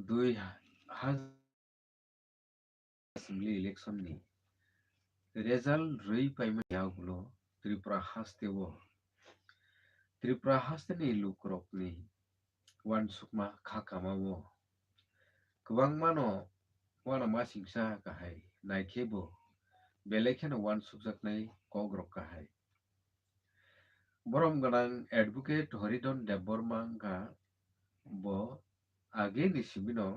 2000 assembly election ni result rui paima yagulo Tripura haste ni lukrok ni wan sukma khakamawo kwbang mano wana masingsa kahai naikebo belekeno wan sukjaknai kogrok kahai borom ganang advocate Horidon Debborma wngkha bo age ni simino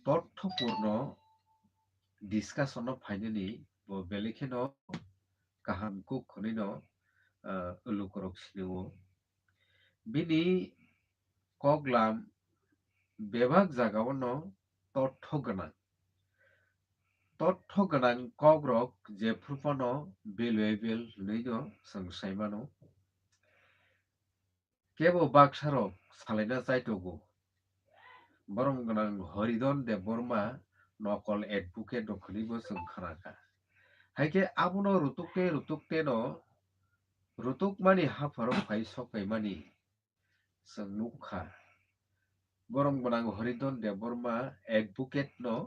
তথ্যপূর্ণ discussion no phainani bo belekeno kaham kuk khonino lukorok sinio bini koglam bebak jagao no তথ্য ganang kogrok je phurpano valuable hinui song saimano kebo baksarok salaina chaitogo borom ganang Horidon Debborma nokol advocate rok khonibo chung khanaka haike abono rutukte no rutukmani hafarok phai sokaimani chung nukha borom ganang Horidon Debborma advocate no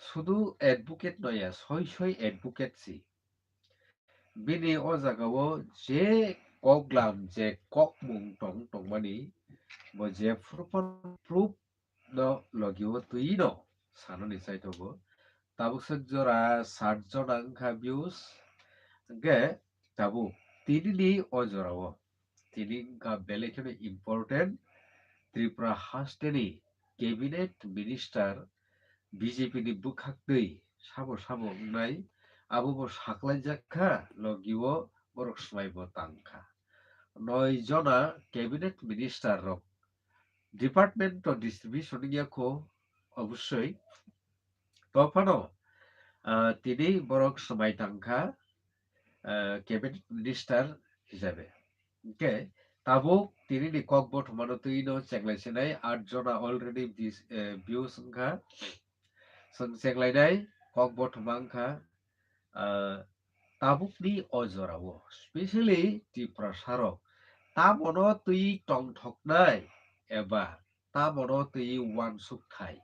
শুধু advocate নয়া সই advocate si bini o jagao je koglam je kokmung tongmani bo je proof no logio tuino sanani chaitogo tabuk jora 60 jon angkha views ge tabuk tinini o jorao tini ka belekeno important Tripura hasteni cabinet minister BJP ni bwkhakdui sabo wngnai abo saklaijak logio borok swmaibo tangkha 9 jona cabinet minister rok department of distribution yako অবশ্যই তফানো তিনি borok swmai tangkha cabinet minister hisabe okay tabuk তিনি ni kok bothmano tuino chenglaichinai 8 jona already views wngkha chenglainai kok bothma wngkha tabukni o jorao specially Tripura sarok tamono tui tongthoknai eba tamono tui wansukthai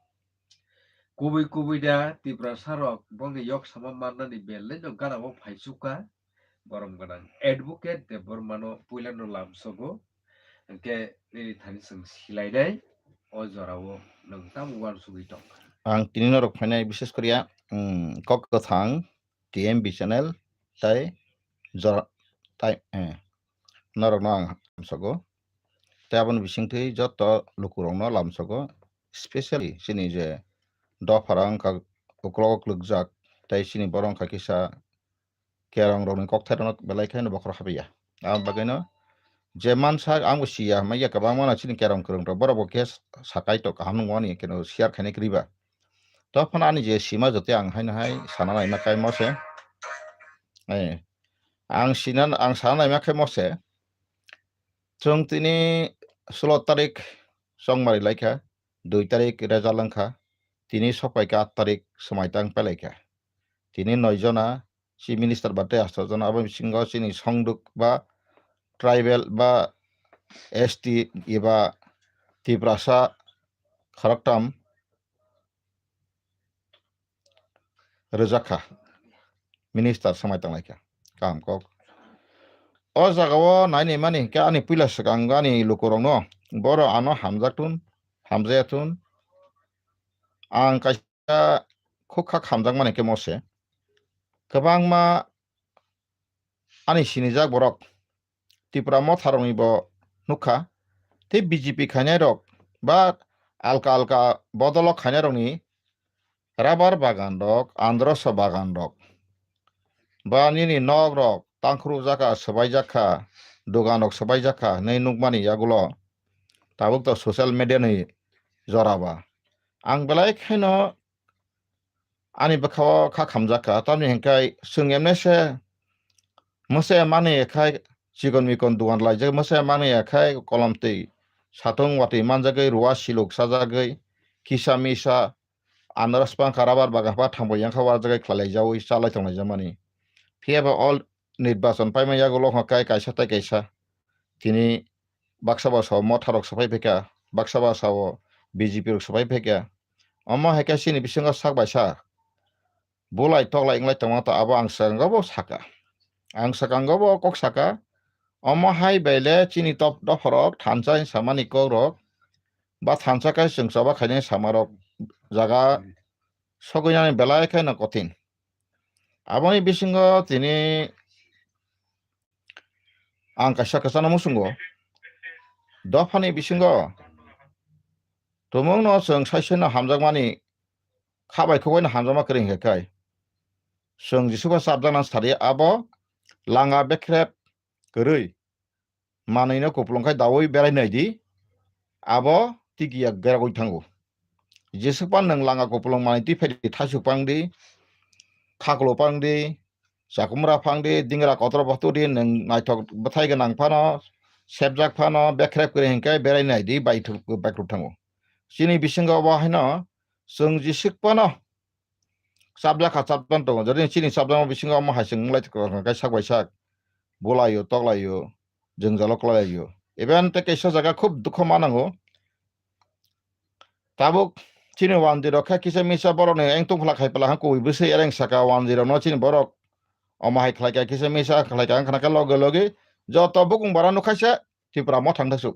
kubui da Tripura sarok bongni yok sama mannani belai no ganao phaisuka borom ganang advocate Debborma no puilano lamsogo hingke nini thani chung silainai o jorao nong tamo wansugui tongkha ang tini norok phainai bishes koria kok kathang TMB channel tai jora tai norok no ang lamsago tai aboni bisingtwi joto lukurok no lamsago especially sini je dofara wngkha ukolog lugjak tai sini boro wngkha kisa kerong rokni kokthai no belai khai no bokhor habya ang bagui je mansa angbo siya maya kwbangma no chini kerong kwrung rok borok bo ke sakai to kaham nungmani keno share khainai kriba tofano ani je sima jote ang hainahai sana naima kai mose ang sana naima kai mose chung tini 16 tarik songmari laikha 2 tarik result wngkha tini sopaika 8 tarik smaitang pelaikha tini 9 jona si minister batai 18 jona abo bisingo chini songduk ba tribal ba ST eba Tiprasa kharaktam rwjakha minister samaitang laikha kaham kok o jagao naini mani ke ani puila swkang ani lukurok no boro ano hamjayatun ang kaisa khuk khak hamjakmani ke mose kwbangma ani sinijak borok Tripura motharokni bo nukha tei BJP khainai rok ba alka bodolok khainai rokni rabar bagan rok androsho bagan rok ba nini nog rok tangkhurukjaka swbaijakha dogan rok swbaijakha nei nukmani yagulo tabuk to social media ni joraba ang belai khaino ani bwkhao kha khamjakha tamni hingkai chwng emnese mose mani khai chikon mikon dogan laijak mose mani khai kolom tei satung watui manjagui ruwa siluk sajagui kisa misa anaros pangkha rabar bagan pa thangbo yangkha warjagai khlaijaui chalai tonglaijakmani phiaba all nirbachon paima yagulo kai kaisa tai kaisa tini baksa basao motharok sapai phaika baksa basao BJP rok sabai pheke omo haike sini bisingo sak bai sak bulai toklai inglai tongma ta abo ang sakango saka ang sakango bo kok saka omo hai bele chini top dophorok thansa samani ko rok ba thansa kai sungsaba khaine samarok jaga sogoinani belai khai na kotin aboni bisingo tini ang kaisa kasana musungo dophani bisingo tomong no sung saisena hamjakmani khabai khobaina hamjama kring hekai sung jisuba sabjana sari abo langa bekrep koroi manino kuplongkai dawoi berai naidi abo tigiya geragoi thango jisupan nang langa kuplong mani ti phedi thasupangdi khaklopangdi jakumra phangdi dingra kotro bostudi nang naithok bethai ganang phano sebjak phano bekrep kring hekai berai naidi baikrup thango chini bisingo bo haino sung jisukpano sabjak khatsaptan tongo jadi chini sabjak bisingo mo haising mulai kai sak bai sak bolayo toklayo jengjalok layo even te kaisa jaga khub dukho manango tabuk chini 10 kha kisa misa borok ne engtung khla khai pala ko ibse ereng saka 10 no chini borok oma hai khlai ka kisa misa khlai ka khana ka loge loge joto bukung barano khaisa tipra mo thang dasu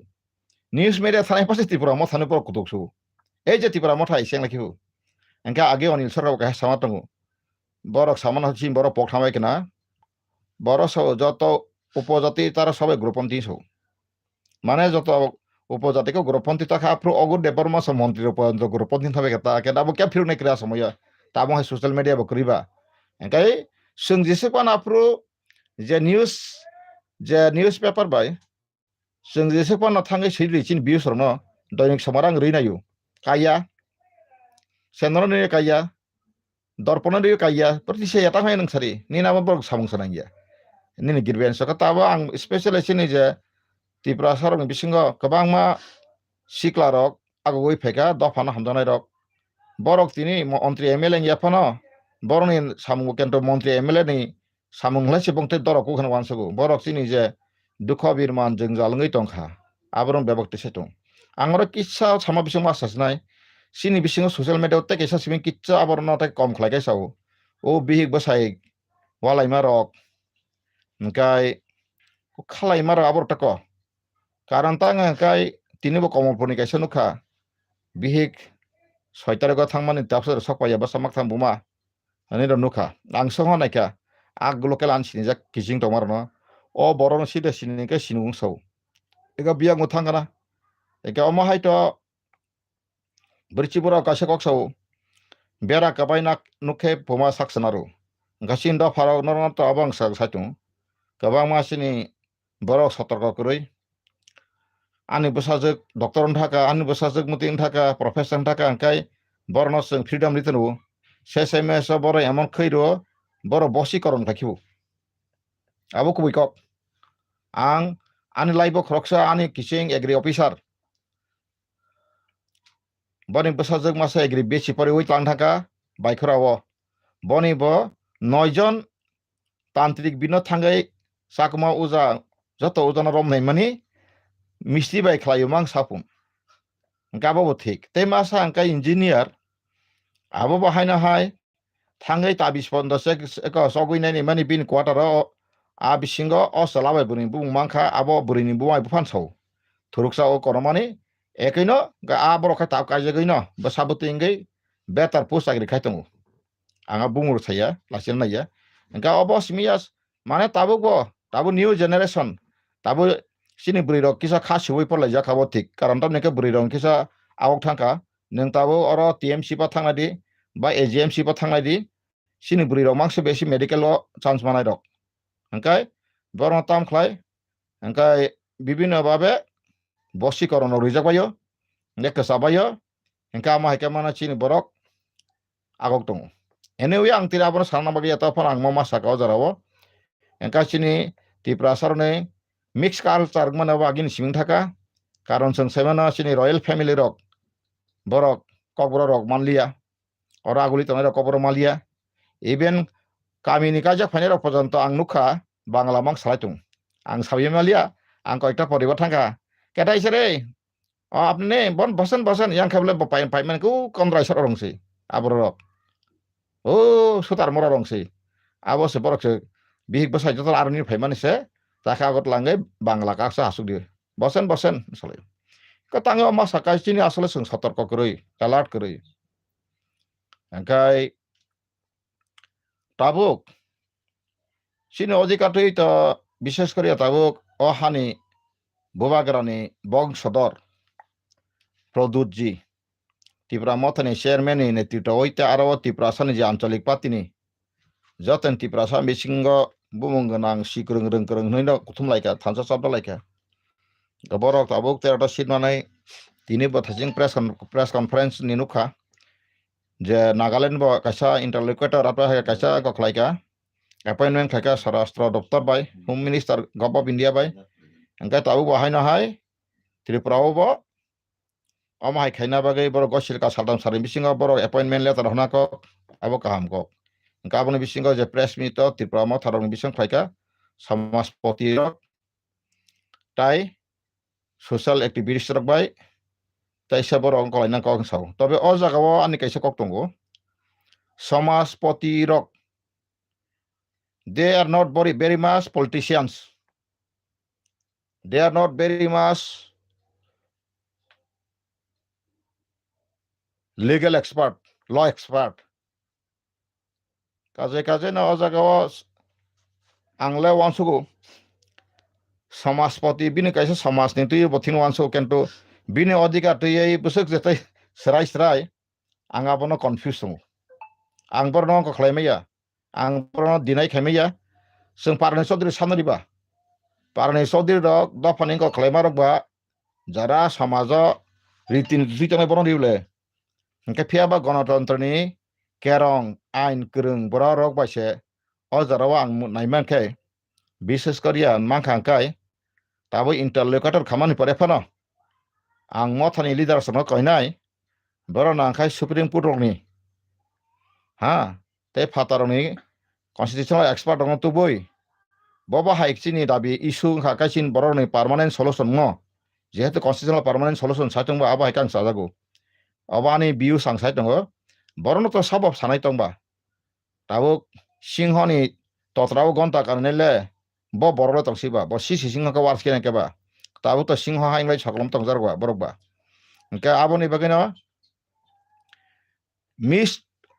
news media thanai pase tipra mo thanu por kutuksu ei je tipra mo thai seng lakhiu engka age onil sarau ka sama tongo borok samana chini borok pok thamai kana borok so joto উপজাতি তারা সবাই গ্রুপন্থী সব মানে যত উপজাতিকে গ্রুপন্থী থাকা approve অগুর দেবর মাস মন্ত্রী পর্যন্ত গ্রুপন্থী থাকবে তা কেন আবো কে ফিরু নাই ক্রিয়া সময় তা মহাই সোশ্যাল মিডিয়া বকরিবা একাই সং যেসে পান আপ্রু যে নিউজ পেপার বাই সং যেসে পান থাঙ্গে সেই চিন বিউস রন দৈনিক সমারাং রইনায়ু কাইয়া সেনর নিয়ে কাইয়া দর্পণ নিয়ে কাইয়া প্রতিশে এটা হয় নংসারি নি নাম বড় সামংসানাঙ্গিয়া nini girben so katabo ang especially sini je tipra sarong bisingo kabangma sikla rok agoi pheka dofana hamjanai rok borok tini mantri MLA yapano boroni samung kento mantri MLA ni samung lasi bongte dorok ko khan wansugo borok tini je dukho birman jengjalngai tongkha aborong bebakti setung angro kissa sama bising masasnai sini bisingo social media te kisa simin kitsa aborno ta kom khlaikai sao o bihik basai walaima rok Engkai khalai mara abor tako karan tanga engkai tini bo komol poni kaisa nukha bihik soitare go thangmani tapsar sokpaya ba samak thang buma ani ro nukha ang songo naika ag local an sini jak kijing tomar no o boron sida sini ke sinung sau ega biang uthangana ega omo haito berchibura kaisa kok sau bera kabaina nukhe poma saksanaro gasin da pharo norna to abang sak saitung kabang masini borok sotorko koroi ani bosajak doktor thaka ani bosajak muting thaka professor thaka angkai borno sing freedom ritenu SMS boro emon khairo boro bosikoron thakibu abo kubui kok ang ani laibo khoroksa ani kising agri officer boni bosajak masa agri bechi pore oi tlang thaka baikhorawo boni bo 9 jon তান্ত্রিক বিনোদ থাঙ্গাই সাকমা উজা যত ওজনা রম নাই মানি মিষ্টি by খালাইও মাং সাপুম গাবাবো ঠিক তে মাসা আঙ্কা engineer আবো বাহাইনা high থাঙ্গাই তাবিস পন্দসে এক সগুইনানি মানি বিন কোয়ার্টার আ বিসিঙ্গ অসলাবাই বুনি বুং মাংখা আবো বুরিনি বুমাই বুফান সাও থুরুকসা ও করমানি একইনো গা আ বরখা তাব কাজে গইনো বসাবতে ইঙ্গै বেতার পোস্ট আগরি খাইতঙ্গো আঙা বুংুর ছাইয়া লাসিল নাইয়া engka obos mias mane tabu new generation tabu sini buri rok kisa kha siwoi porlai ja khabo tik karon tam neke buri rok kisa awok thangka neng tabu oro TMC pa thangnai di ba AGMC pa thangnai di sini buri rok mangse besi medical lo chance manai rok engkai borong tam khlai engkai bibino babe bosi koron rijak bayo nek sabayo engka ma heke mana chini borok agok tongo anyway ang tira abono sarna bagi ata pon ang mama saka ojarawo engka chini tipra sarone mix culture mana bagin siming thaka karon song semana chini royal family rok borok kokbro rok manlia ora aguli tonai rok kokbro malia even kamini kajak phane rok porjonto ang nukha bangla mang salaitung ang sabi malia ang koikta poribar thangka ketai sere Apne bon bosan yang kable bapain paiman ku kontrai sor orang si. Aborok. Sutar mora orang si. Abo se borok se bihik besai jotal aruni paiman se. Taka agot langgai bangla kaksa asuk dia. Bosan misalnya. Ketangga mas sakai sini asal sing satarka kerui, kalat kerui. Angkai tabuk sini অধিকারই তো বিশেষ করে tabuk হানি বোবাগরানি বংশধর প্রদুতজি Tripura মথনি chairman নেতৃত্ব ওইতে আরো ত্রিপুরা সানি যে আঞ্চলিক পাতিনি যতন ত্রিপুরা সাম বিসিঙ্গ বুমুং গোনাং সিক্রং রং নইন কুথুম লাইকা থানসা শব্দ লাইকা গবরক tabuk তেরটা সিট মানে তিনি বথাজিং প্রেস কনফারেন্স নিনুখা যে নাগাল্যান্ড কাইসা ইন্টারলোকুটর আপা কাইসা গখলাইকা appointment khaika sarastra doftar bai home minister gov of india bai angkai tabu bahai na hai tripura bo amai khaina bagai bor gosil ka sadam sarim bisingo bor appointment letter hona ko abo kaham ko angka aboni bisingo je press meet to tripura mo tharong bising khaika samaspoti rok tai social activist rok bai tai sabor ong kolaina ko sau tobe o jaga o ani kaisa kok tongo samaspoti rok. They are not very much politicians. They are not very much legal expert, law expert. Kaje na ojagawa angle wansugo samaspati bini kaisa samas ni tuyi botin wansu kento bini odika tuyi busuk jetai serai anga bono confuse mo ang borno ko khlaimeya ang borno dinai khameya sing parne sodri sanariba parne sodri rok dofaning ko khlaima rok ba jara samajo ritin ritane borno diule engke phiaba ganatantrani kerong ain krung bora rok baise o jarawa ang naiman khe বিশেষ করিয়া মাংখাংকাই তাবো ইন্টারলোকুটর খামানি পরে Fanon আং মথানি leader সঙ্গ কইনাই বড় নাংখাই supreme court রংনি হ্যাঁ তে ফাতারনি constitutional expert রং তো বই ববা হাইকচিনি দাবি ইস্যু হাকাইচিন বড়নি পার্মানেন্ট সলিউশন ন যেহেতু কনস্টিটিউশনাল পার্মানেন্ট সলিউশন সাইতং বা আবা হাইকাং সাজাগো অবানি বিউ সাংসাই দङ বড়ন তো সাবব সানাই দংবা তাবো সিংহনি তত্রাও ঘন্টা কারণেলে bo borolo tongsiba bo sisi singha ka wars kene keba tabu to singha hainglai saklom tongjarwa borokba ke aboni bagino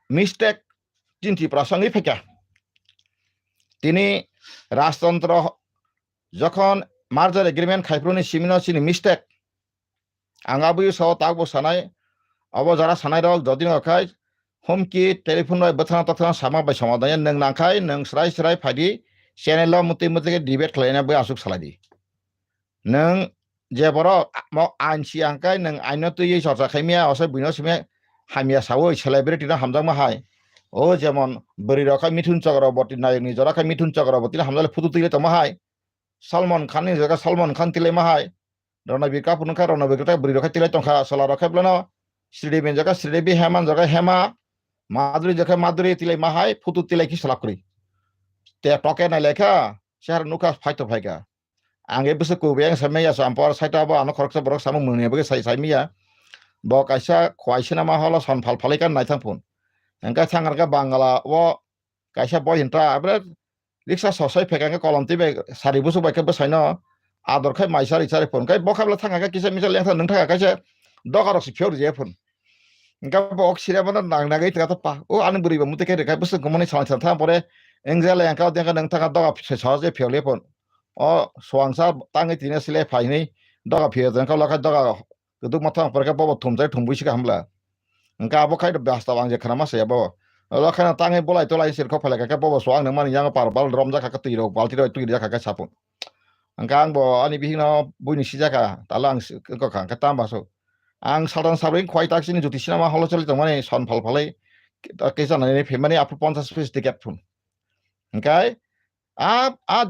mistake jinti prasangi pheka tini রাজতন্ত্র যখন মার্জার agreement খাইপ্রনি Cimino সিনি mistake আঙ্গাবুই সহ তাকবো সানাই of যারা সানাই rock যদিন অখাই হুমকি telephone রয় বথানা তথা সামা by সমাধান নং নাংখাই নং স্রাই ফাইদি channel lo muti debate khlaina bai asuk saladi nang je boro mo ain si angkai nang aino tu yi sorsa khaimia ose buino sime hamia sawo celebrity na hamjang ma hai o jemon bari rakhai mithun chakraborty nayok ni jora khai mithun chakraborty hamjale photo tile to ma hai salman khan ni jaga salman khan tile ma hai ranabir kapoor kha ranabir ta bari rakhai tile tongkha sala rakhai blano sridevi jaga sridevi heman jaga hema madhuri jaga madhuri tile ma hai photo tile ki salakri te toke na lekha shahar nuka phaito phaiga ange busu ku beng sameya sampor saita bo ano khoroksa borok samung muni bage sai miya bo kaisa khwaisina ma holo son phal phalikan nai thangpun angka thangar ka bangala wo kaisa boy hinta abre riksa sosai phekanga kolom tibe sari busu bai ka basaino ador khai maisari sari phon kai bo khabla thanga ka kisa misal lengtha nang thanga kaisa dokarok si phyor je phon angka bo oksira bana nang nagai ta pa o anu buri ba mute kai kai busu gomoni sang thang pore engzela yang kau tengah nang tengah doga sesaje piole pun oh suangsa tangi tina sile faini doga piole tengah kau lakat doga keduk matang perka bawa thumjai thumbu sih hamla engka abo kai do biasa wang je kerama saya bawa lakat tangi bola itu lain sirko pala kakak bawa suang nang mani yang par bal rom jaka ketiro bal tiro itu dia kakak sapun engka ang bawa ani bihino buni sijaka talang kau kang ketam baso ang sadan sabring kuai tak sini juti sinama holo celi temani son pal palai kisah nani pemani apa 50 piece tiket pun engkai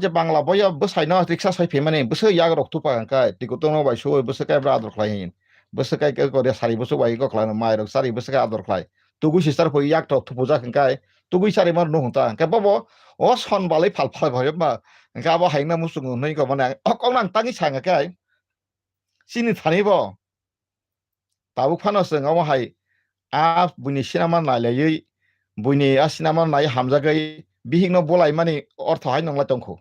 je bangla boya besai no riksa sai pemani bese yag rok tupa engkai tikutong no bai so bese kai bra ador khlain bese kai ko dia sari bese bai ko khlain mai rok sari bese kai ador khlai tugu sister ko yak to thupuja engkai tugu sari mar no hunta engkai bobo o son balai phal bhai ma engkai bo haina musung nei ko mane o kong nang tangi sang engkai sini thani bo tabu phano seng amo hai a buini sinama nailayui buini a sinama nai hamjagai bihingno bolai mani ortho hai nongla tongkho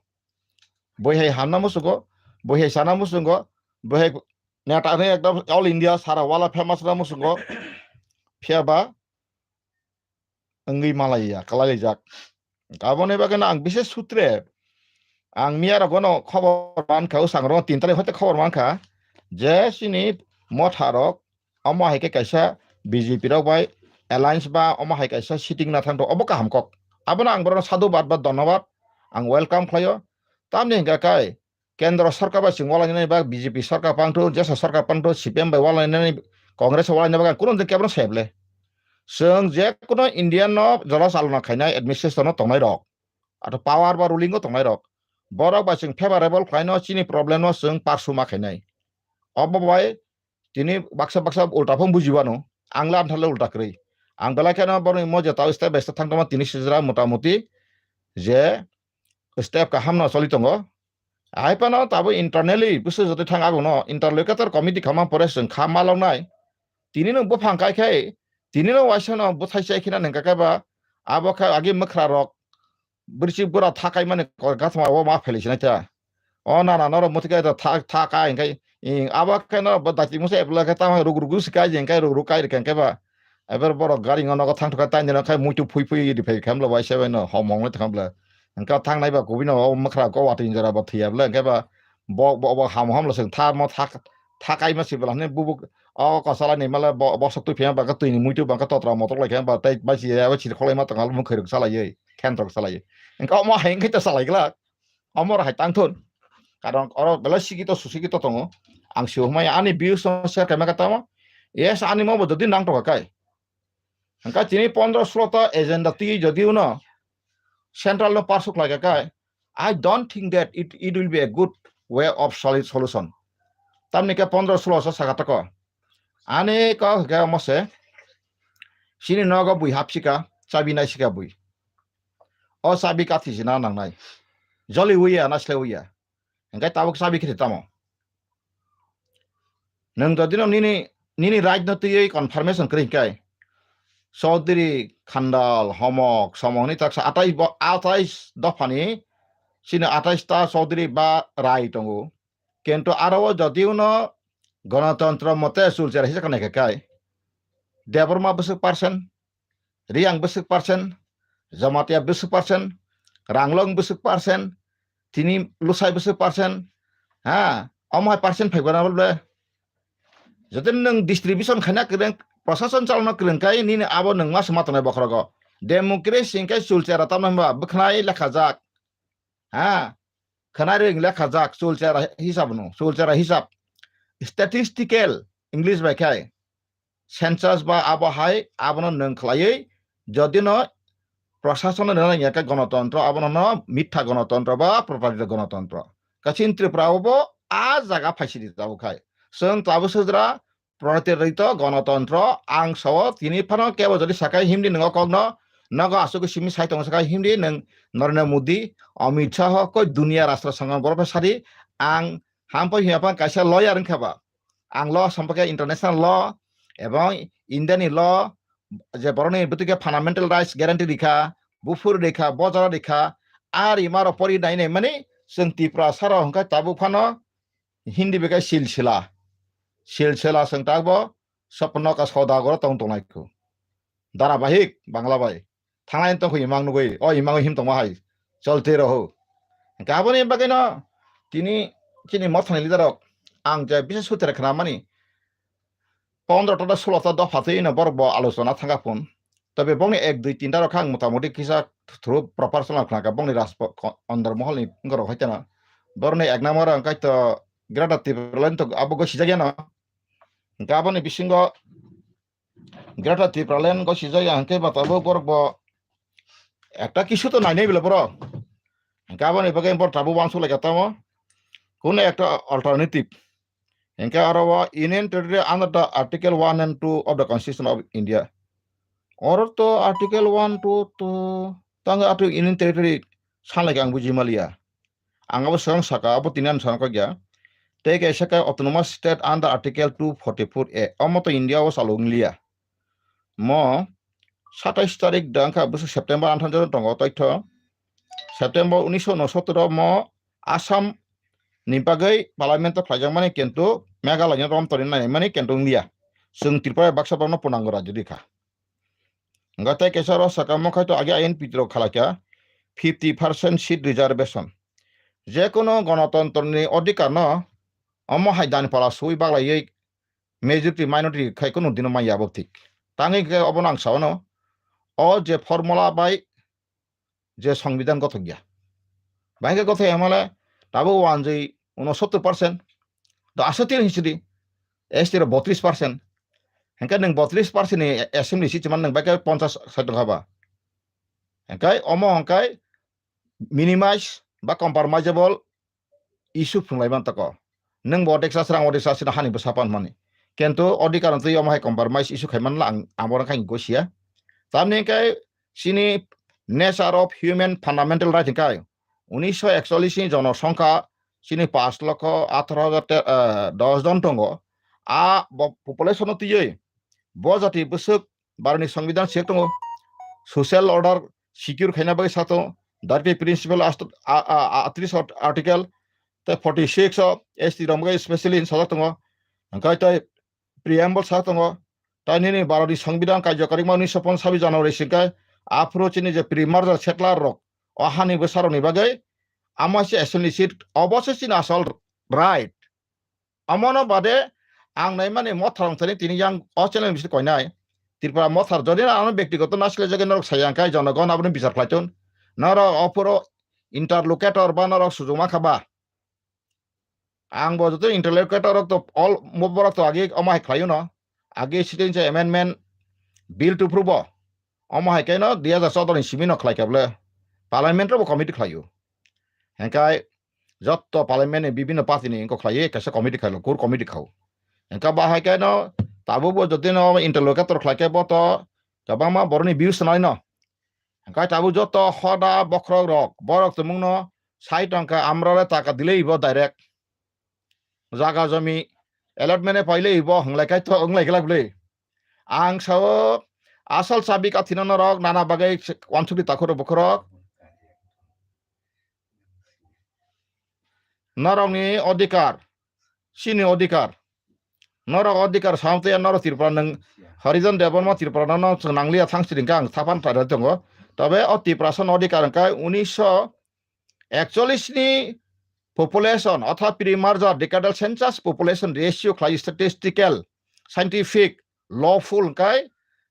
boi hai hamna musugo boi hai sana musugo boi hai neta ne ekdom all India sara wala famous ra musugo phiaba ngi malaya kalai jak kabone bagena ang bises sutre ang miara gono khobor mankha usangro tintale hote khobor mankha je sini motharok amo haike kaisa BJP rok bai alliance ba amo hai kaisa sitting na thangto obo kaham kok abona ang boro sadhubat ba dhonnobad ang welcome khlaio tamni hingka kai kendra sarkar ba singwala ni ba BJP sarkar pangto jesa sarkar pangto CPM bai wala ni congress wala ni ba kuno de kebro seble seng je kuno indian no jala salna khainai administration no tongnai rok ato power ba ruling go tongnai rok borok ba sing favorable khlaino chini problem no seng parsuma khainai obo bai tini baksa baksa ulta phom bujibano angla anthale ulta krei ang belai kana borni moja tau step by step thangtama tini sijra motamuti je step ka hamna solitongo aipano tabo internally busu jote thangago no interlocutor committee khama pore seng khama longnai tini no bofang kai khai tini no waisano bothai sai khina nengka ka ba abo kha agi mkhra rok birsi bura thakai mane gathma o ma felisina ta o na na no motika tha ka engai abo kana badati musa ebla ka ta rugu sikai jengkai rugu kai kan ba eber boro gari ngono ko thang thoka tan jena khai muitu phui phui di phei khamla wai sebe no homong le khamla engka thang nai ba kubino o mkhra ko watin jara ba thiabla engka ba bo ham ham la seng tha mo tha kai ma sibla ne bubu o ko sala ni mala bo sok tu phiam ba ka tuini muitu ba ka totra mo tok lai kham ba tai ba si ya ba chi kholai ma tangal mu khairuk sala ye khen tok sala ye engka mo heng khai ta sala gla amor hai tang thon karon oro bela sikito susikito tongo ang siu mai ani biu so share kama kata mo yes ani mo bododi nang to kai angka tini 15-16 agenda ti jodiu no central no parsuk laga kai I don't think that it will be a good way of solid solution tamni ka 15-16 sagata ko ane ka ga mose sini nogo bui hapsika sabi nai sika bui o sabi ka thisina nang nai joli uya nasle uya angka tabuk sabi khiti tamo nang dodino nini rajnoti confirmation kri kai Chaudhary Khandal homok somoni taksa 28 dofani sini 28 ta Chaudhary ba rai tongo kento arawo jodiu no ganatantra mote sulcer hisa kana kai deborma besuk persen riang besuk persen jamatia besuk persen ranglong besuk persen tini lusai besuk persen ha omai persen faibana bolbe joten nang distribution khana kren प्रशासन चालना क्रिंकाय नीने आबो नंगमा समातनाय बखरगो democracy सिंकाय सुलचेरा तामबा बखनाय लेखाजाक हा खनारे लेखाजाक सुलचेरा हिसाब no सुलचेरा हिसाब statistical English बायखाय census बा आबो हाय आबनो नंखलायै जदिनो प्रशासन नयाका गणतंत्र आबनो मिथ्या गणतंत्र बा प्रपारित गणतंत्र काचिन त्रिपुरावबो आ जागा फाइसिदि जाबोखाय जों ताबो सोद्रा प्रतिरिक्त गणतंत्र आं सव तिनी फानो केवल जदि साकाय हिमदि नंगो कगनो नगो आसुको सिमी साइतंग साकाय हिमदि नों नरेंद्र मोदी अमित शाह को दुनिया राष्ट्र संघ बरफ सारि आं हामपो हियापा कायसा लयार रंखाबा आं ल सम्पर्क इंटरनेशनल ल एवं इंडियानि ल जे बरनि बुतिके फंडामेंटल राइट्स ग्यारंटी रेखा बुफुर रेखा बजार रेखा आर इमारो परि नायने माने जों त्रिपुरा सारा हंका ताबु फानो हिंदी बेका silsila sengtagbo sopno ka saudagar tong tongnaiku धारावाहिक बांग्ला बाय थांनाय तंखौ इमां नुगै अ इमां हिम तंमा हाय चलते रहो गाबोनि बागैनो तिनि किनि मथानि लिदारक आं जे बिशेष सुतेर खानामानि 15টা 16টা দফাতে ইনো বরব আলোচনা থাকাপুন তবে বংনি 1 2 3টা রখাং মোটামুটি কিসা থ্রু প্রপারশনাল খানাকা বংনি রাস অন্দর মহলনি গর হইতানা বরনি এক নাম্বার কাইত গ্রাডা তিপ্রালেন তো আবগো সিজাগেনা গাবনি বিসিঙ্গ গ্রাডা তিপ্রালেন গো সিজাগা হাঙ্কে বাতাবো বরব একটা কিছু তো নাই নাই বলে বড় গাবনি বাগে বড় টাবু বানসু লাগাতামো কোন একটা alternative Enka arawa Union Territory under the Article 1 and 2 of the Constitution of India. Or to Article 1 to tanga atu Union Territory sanlek ang buji malia. Ang abo sang saka abo tinan sang kagya. take a second autonomous state under Article 244A. Omoto India was alonglia. Mo 27 tarik dangka busu September antan jero tongo toito. September 1969 mo Assam nipagai parlamento klajang mani kentu Meghalaya rom torin nai mani kentu India. Sung Tripura baksa bano punanggora jadi ka. Ngate kesaro sakamo kaito age ain pitro khalaka 50% seat reservation. Je kono গণতন্ত্রনি অধিকার ন অম হাইদানি পালা সুই বাগলাই majority minority খাই কোনো দিন মাইয়া ঠিক তাঙ্গি অবন আং সাওনো অ যে ফর্মুলা বাই যে সংবিধানগত গিয়া বাইকে কথা এমালে তাবো ওয়ান যে 69% তো 68 হিসিদি এসটির 32% হেনকা নং 32% ni এসেম্বলি সিট মান নং বাইকে 50 সাইট হাবা হেনকাই অম হংকাই মিনিমাইজ বা কম্প্রমাইজেবল ইস্যু ফুংলাইমান তাক नों बटेक्सा स्रां अदेक्सा सिना हानि बसापान माने किन्तु अधिकारन तै अमाय कम्प्रोमाइज इशू खायमान ला आमर खाय गोसिया तामने काय सिनि नेचार अफ ह्यूमन फान्डामेन्टल राइट काय 1941 नि जनसंख्या सिनि 5,18,010 जन दङ आ पपुलेशन तियै ब जाति बसुक बारनि संविधान सेक दङ सोशल अर्डर सिक्योर खायना बै सातो दारपे principal 30 article 46 ST Ramgai especially in Salatongo, and Kaita preamble Satongo, Tiny Barodi Songbidan Kajakaring Municipal Savijano Resikai, approaching is a pre-murder settler rock, or Hani Vesaroni Bagay, Amashi essentially sit obosses in assault right. Amono Bade, Ang Naimani Mothang Tiny young Australian Mr. Koinai, Tipa Mothar Jodina, and Bectigo National Jaganok Sayankai, Jonagon Abun Bizar Platon, Nara Opero interlocutor banner of Suzumakaba. Ang bojo tu interlocutor to all mobile to agi omai khayu no agi sitin je amendment bill to approve omai kai no dia da sodor simino khlai kable parliament ro committee khlayu henkai jotto parliament ni bibino party ni ko khlai kasa committee khalo kur committee khau henka ba hai kai no tabu bo jotin no interlocutor khlai ke bo to kabama borni views nai no henkai tabu jotto hoda bokrok rok borok tumung no 60 টাকা আমরা টাকা দিলেই ইব direct জাগা জমি এলটমেন্টে পাইলে ইব হংলাইকাই তো হংলাইগলাবলে আং Sao আসল সাবি কাথিন নরক নানা বাগাই ওয়ানসুলি তাখর বখরক নরকনি অধিকার সিনি অধিকার নরক অধিকার সামতে নর ত্রিপুরা নং হরিজন দেবর্মা ত্রিপুরা ন নাংলিয়া থাংসিরিংকা আং থাপান তারে দङ তবে অতি প্রাচীন অধিকার কাই 1941 ni population अथवा pre-merger decadal census population ratio class statistical scientific lawful kai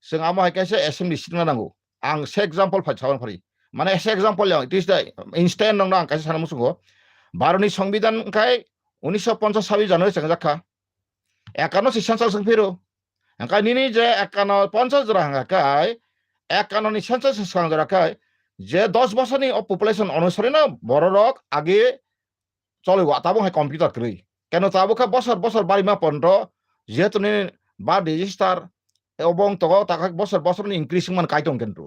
जों आमा हायकासे assembly सिटना नांगौ आं से example फाइसावन फारि माने से example yang it is the instant नंग आं कासे साना मुसुगो भारतनि संविधान kai 1950 साबि जानुवारि जों जाखा 51 si census जों फेरो angka nini je 51 जरा kai 51 ni census sang जरा kai যে 10 বছরনি পপুলেশন অনুসারে না বড় রক আগে চলে তাবো হয় কম্পিউটার করি কেন তাবো খা বছর বছর বাড়িমা পন্ড যেহেতু নি বা রেজিস্টার এবং তো টাকা বছর বছর নি ইনক্রিজিং মান কাইতং কিন্তু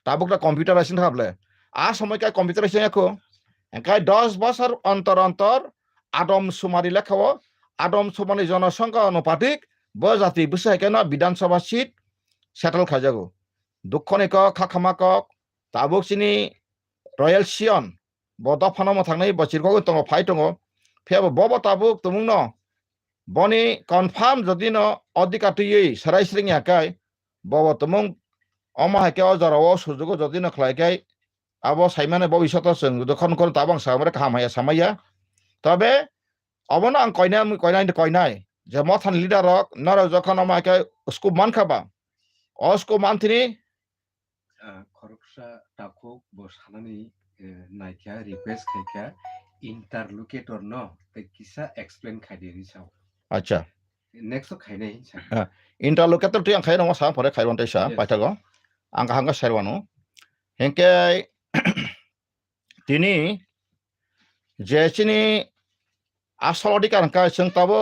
তাবোকটা কম্পিউটারাইজেশন থাকলে আ সময়কায় কম্পিউটারাইজেশন একো একাই 10 বছর অন্তর অন্তর আদম সুমারি লেখাও আদম সুমারি জনসংখ্যা অনুপাতিক বজাতি বুঝাই কেন বিধানসভা সিট সেটেল খাজাগো দুঃখনিক খাখামাক tabuk sini royal sion bodo phanamo thangnai bachirko tongo phai tongo phebo bobo tabuk tumung no boni confirm jodi no odhikar tuyei sarai sring yakai bobo tumung oma hake ojaro o sujugo jodi no khlaikai abo saimane bobishoto sung dokhon kon tabang samare khamaya samaya তবে অবনা আং কয়নাই যে মথান leader rock নর যখন oma hake usko man khaba osko manthini खरकसा टाखुक बसानानै नायखा request खायखा इंटरलोकेटर न ते किसा एक्सप्लेन खायदेरि साव अच्छा नेक्स्ट खायनाय इंटरलोकेटर ति आं खाय नङा सा फरे खायरन तैसा पाइथागो आं हांगा सारवानो हेंके तिनि जेसिनि आसल अधिकार का जों ताबो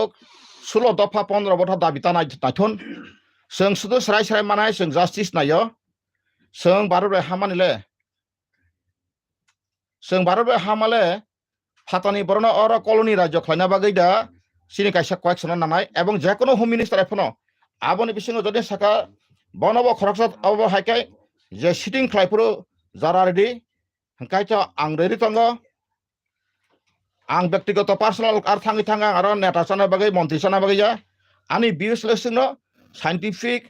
16 दफा 15 बथा दाबिता नायथुन जों सुदु सराय मानाय जों जास्टिस नायो जों भारत हामानिले जों भारत हामाले ফাতানি বরণ অর কলোনি রাজ্য খাইনা বাগৈ দা সিনি কাইসা কয়েক সনা নামাই এবং যে কোনো হোম মিনিস্টার এখনো আবনি বিসঙ্গ যদি সাকা বনব খরকসাত অব হাইকাই যে সিটিং খাইপুরো যারা রেডি হাইকাইটা আং রেডি তঙ্গ आं व्यक्तिगत पार्सनल आर थाङै थाङा आरो नेता जानो बागै मन्थ्रि जानो बागै जा आंनि बिसलेसनो साइन्टिफिक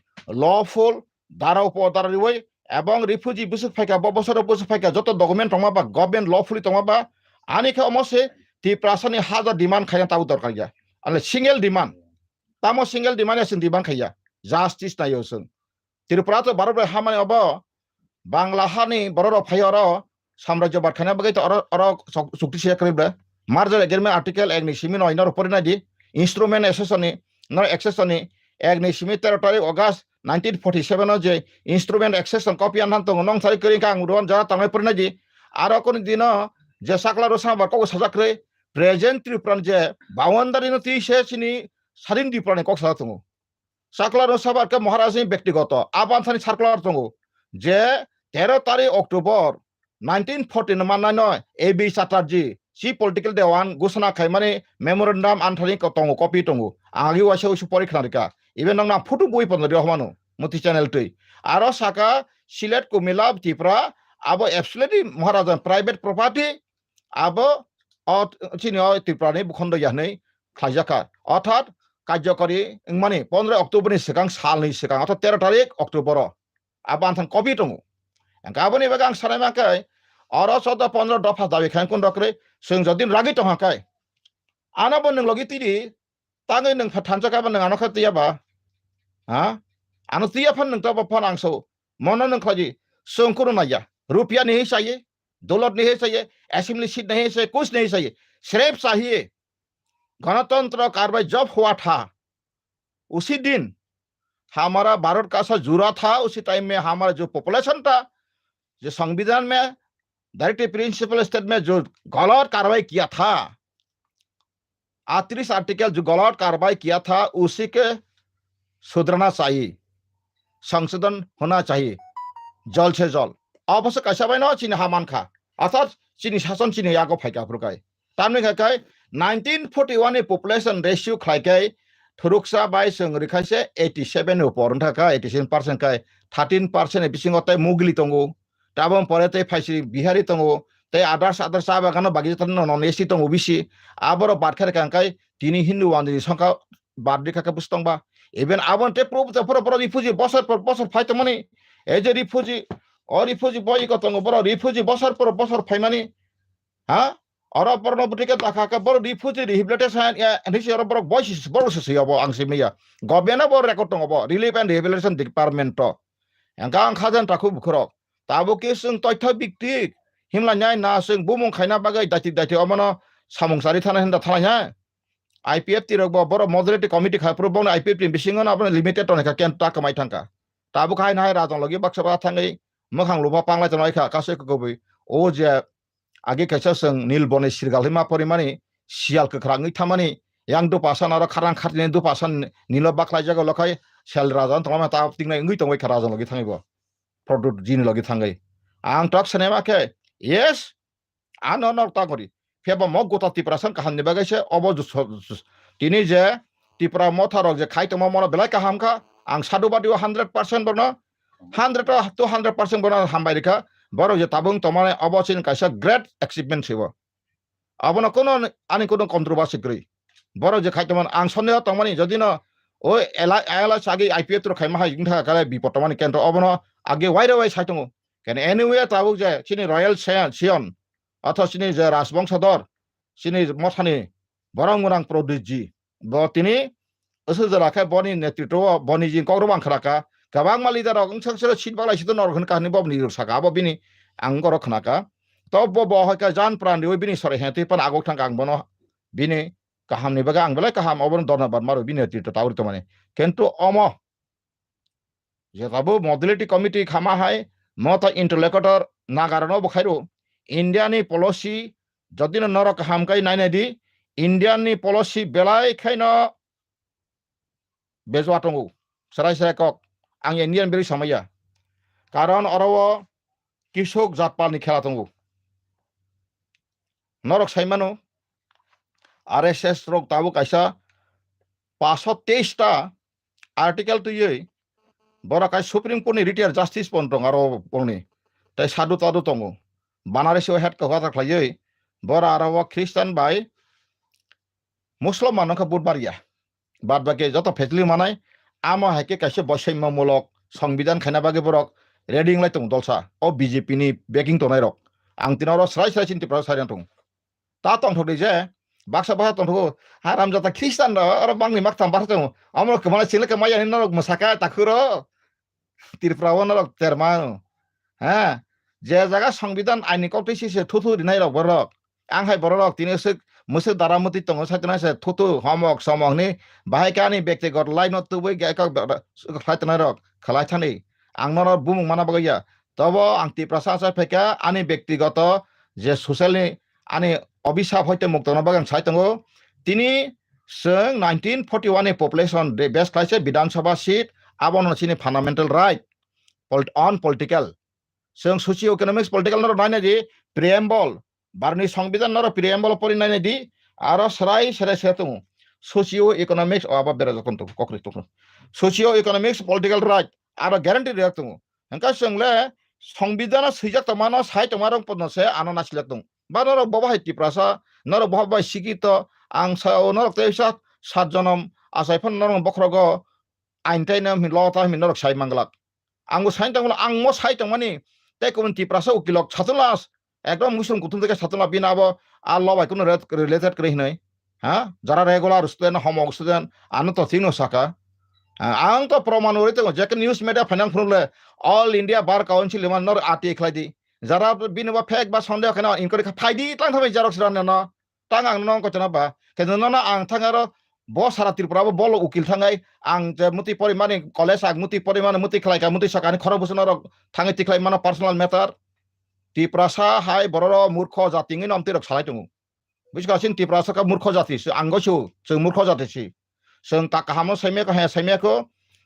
लफुल दाराव पदारिवै এবং রিফিউজি বুসু ফাইকা ববসর বুসু ফাইকা যত ডকুমেন্ট টমাবা গভর্নমেন্ট লফুলি টমাবা আনিকে অমসে তি প্রাসানি হাজার ডিমান্ড খাইয়া তাও দরকার গিয়া আলে সিঙ্গেল ডিমান্ড তামো সিঙ্গেল ডিমান্ড এসন ডিমান্ড খাইয়া জাস্টিস নাইওসন ত্রিপুরা তো বারো হামানি অব বাংলা হানি বড় ফাইয়ার সাম্রাজ্য বারখানা বাগৈ তো অর চুক্তি শেয়ার করিবা Marjal Agreement Article Egni Shimi no inor Porinadi, Instrument Accessory, no accessory, Egni Shimi Territory, August 1947 J, Instrument Accession Copy and Hantong, non Saikari Kang, Ruan Jatang Porinadi, Arakon Dino, Jasakla Rosa Bako Sazakre, Present Tripran J, Bawandar in the Shesini, Sadin Dipran Coxatongo. Sakla Rosa Baka Maharazin Bektigoto, Abansani Saklar Tongo, J, Territory October 1914 Manano, AB Satarji. Si political dewan gusana kaimane memorandum anthani ko tongo copy tongo agi wase usu porikha rika even nang na photo boi pon ri hmanu moti channel tui aro saka silet ko milab tipra abo absolutely maharajan private property abo chini tipra ni bukhondo yahnei khaijaka অর্থাৎ কার্যকরী মানে 15 October ni sikang sal ni sikang অর্থাৎ 13 তারিখ October abo anthan copy tongo engkaboni bagang sanai makai aro 14 15 দফা দাবি খান কোন রকরে जों जदिन रागै दंहाकाय आनाबो नों लगे तिरि ताङै नों फानजागाबो नों आनो खातियाबा हा आनो तिया फान नों तब फान आंसो मनो नों खाजि सोंकुर नाया रुपया नहीं चाहिए दौलत नहीं चाहिए असेंबली सीट नहीं चाहिए कुछ नहीं चाहिए सिर्फ चाहिए गणतंत्र कार्रवाई जब हुआ था उसी दिन हमारा भारत का सा जुड़ा था उसी टाइम में हमारा जो पॉपुलेशन था जो संविधान में डायरेक्टिव प्रिंसिपल स्टेट में जो गलत कार्रवाई किया था 38 आर्टिकल जो गलत कार्रवाई किया था उसी के सुधरना चाहिए संशोधन होना चाहिए जल से जल अवश्य कैसा भाई ना चीनी हामान खा अर्थात चीनी शासन चीनी यागो फाइका फुरकाय तामने खाय 1941 नि पॉपुलेशन रेशियो खायकाय थुरुकसा बाय जों रिखायसे 87 ऊपर थाका 87% खाय 13% बिसिंगताय मुगली तंगो ताबम परेते फाइसि बिहारी तंगो ते आदार्स बागानो बागि तन नन एसि तंगो बिसि आबरो बादखार कांकाय तिनि हिन्दु वानि संका बादि खाका बुस्तंबा इभेन आबन ते प्रूफ द पर रिफ्यूजी बसर फाइतमनि एज ए रिफ्यूजी बय कतंगो बर रिफ्यूजी बसर फाइमानि हा अर परन बुटिके ताखाका बर रिफ्यूजी रिहेबिलिटेशन एनिसि अर बर बयस बरसि अब आंसि मैया गभर्नमेन्ट बर रेकर्ड दंगो रिलिफ एन्ड रिहेबिलिटेशन डिपार्टमेन्ट एंगा आं खाजन ताखु बुखरो ताबो के जों तथ्य बिक्तिक हिमलान्याय ना जों बुमुं खायना बागै दायथि अमनो सामुंसारि थाना हिंदा थानाया आईपीएफ तिरक बर मॉडरेट कमिटी खायप्रो बन आईपीएफ नि बिसिंगन आपन लिमिटेड तनका केन्टा कमाय थांका ताबो खाय नाय राजन लगे बाक्सा थाङै मोखां लुबा पांलाय तनायखा कासे गबै ओ जे आगे कैसा जों नील बने सिरगालैमा परिमानि सियाल खख्राङै थामानि yang do pasan aro kharang kharni do pasan nilo baklai jaga lokai sel rajan tama ta tingnai ngui tongoi kharajan logi thangibo product jin logi thangai ang tok sanema ke yes ano nok ta kori feba mo gota tiprasan kahan ne bagaise obo tini je tipra motharok je khai toma mono belai kaham ka ang sadu badi 100% bono 100 to 100% bono hambai rika boro je tabung tomane obo chin kaisa great achievement sibo abono kono ani kono controversy kri बरो जे खाइतमन आं सन्देह तंगमानि जदिनो ओ एला सागे IPF तो खाइमा हाय जिंथा काले बिपतमानि Cantt अबनो आगे wire वाइ साइतंगो केन anyway ताबु जे सिनि royal सियन अथ सिनि जे राजवंशधर सिनि मथानि बरंगुरां प्रदिजी ब तिनि असो जराखे बनि नेतृत्व बनि जिं कौरबां खराका गबां मालिदार अंगसंसर सिट बालाय सिद नरखन काहनि बबनि सागा बबिनि आं गर खनाका तब ब हयका जान प्राण दिउ बिनि सरे हेति पन आगो थांगा आं बनो बिनि kaham ni baga ang belai kaham obon dona bar maru bini ti taur to mane kento omo je tabu modality committee khama hai mota interlocutor nagarano bokhairo india ni policy jodino nor kaham kai nai di india ni policy belai khaino bezwa tongu sarai kok ang indian beri samaya karon orowo kishok jatpal ni khela tongu norok saimano RSS rok tabu kaisa 523টা article তুই বড় কাজ supreme Courtney retire justice পন দं আরো পনি তাই সাধু তাদু দङ বানারসিও head কথা খাইयै বড় আরো খ্রিস্টান বাই মুসলমান মানকা বুধবারিয়া বাদ বাকি যত ফেসলি মানাই আমো হাইকে কাইসে বৈষম্যমূলক সংবিধান খাইনা বাগে বরক রেডিং লাই দं দলसा ও বিজেপি नि বেকিং তনাই রক आं तिनारो स्राय स्राय चिन्तिफ्रा सारियान दं ता तंथदि जे बाक्सा बाहा तंथगो हाराम जाता ख्रिस्टान आरो बांनि माखताम बाहा दं अमर कमाला सिले कमाया नि नरक मसाका ताखुरो तिरफ्राव नरक तेरमान হ্যাঁ যে জায়গা সংবিধান আইনি কলটিসিসে থুথু দিনাই রক বরক आंहाय बरक तिनेसो मोसो दारामति दङ साइतनासे थुथु हमक समकनि बाहायकानि व्यक्तिगत लाइन तुबै गायका खाइतनाय रक खालायथानि आंनर बुमुं माना बगैया तब आं तिप्रसासा फेका आनि व्यक्तिगत जे सोशलनि आनि अभिशाप हयते मुक्तन बागान साइतंगो तिनि जों 1941 नि पपुलेशन दे बेस्ट खाइसे विधानसभा सीट आबन सिनि फान्डामेन्टल राइट अन पलिटिकल जों सोशियो इकोनॉमिक्स पलिटिकल नर नायना दि प्रिएम्बल बारनि संविधान नर प्रिएम्बल परि नायना दि आरो सराय सराय सेतु सोशियो इकोनॉमिक्स आबा बेराजकन तो कक्रि तो सोशियो इकोनॉमिक्स पलिटिकल राइट आरो ग्यारान्टी रेक दङ हंका जोंले संविधान सैजाक तमाना साइ तमारं पनसे आना नासिलाक दं बानर बबाहाय तिप्रासा नर बहाबाय सिकित आं साव नर तेसा 7 जनम आसायफन नर बखरगो आइनतायना मिलता मिनर साइ मंगलाक आंगो साइन तंगला आं मो साइ तंमानि ते कोन तिप्रासा उकिलक सातलास एकदम मुसुम कुथुम থেকে সাতলা বিনাবো আর লবাই কোন রিলেটেড করে নাই হ্যাঁ যারা রেগুলার স্টুডেন্ট হোম স্টুডেন্ট আনো তো তিনো সাকা आं तो प्रमाण ओरै तो जेके न्यूज मीडिया फाइनांस फुरले ऑल इंडिया बार काउंसिल मान नर आटी खलाइदि जरा बिनबा फेक बा सन्देह खना इनकरि फाइदि तां थाबाय जारक्स रान न तां आं न कतना बा केन न आं थांगारो ब सारा त्रिपुराबो बल उकिल थांगाय आं जे मुति परिमाने कलेज आग मुति परिमाने मुति खलायका मुति सकानि खर बुसन र थाङै तिखलाय माना पर्सनल मैटर तिप्रासा हाय बरर मूर्ख जातिनि नाम तिरक सालाय दङ बिसगासिन तिप्रासा का मूर्ख जाति आंगोसो जों मूर्ख जातिसि जों ताकाहामो सैमेको हे सैमेको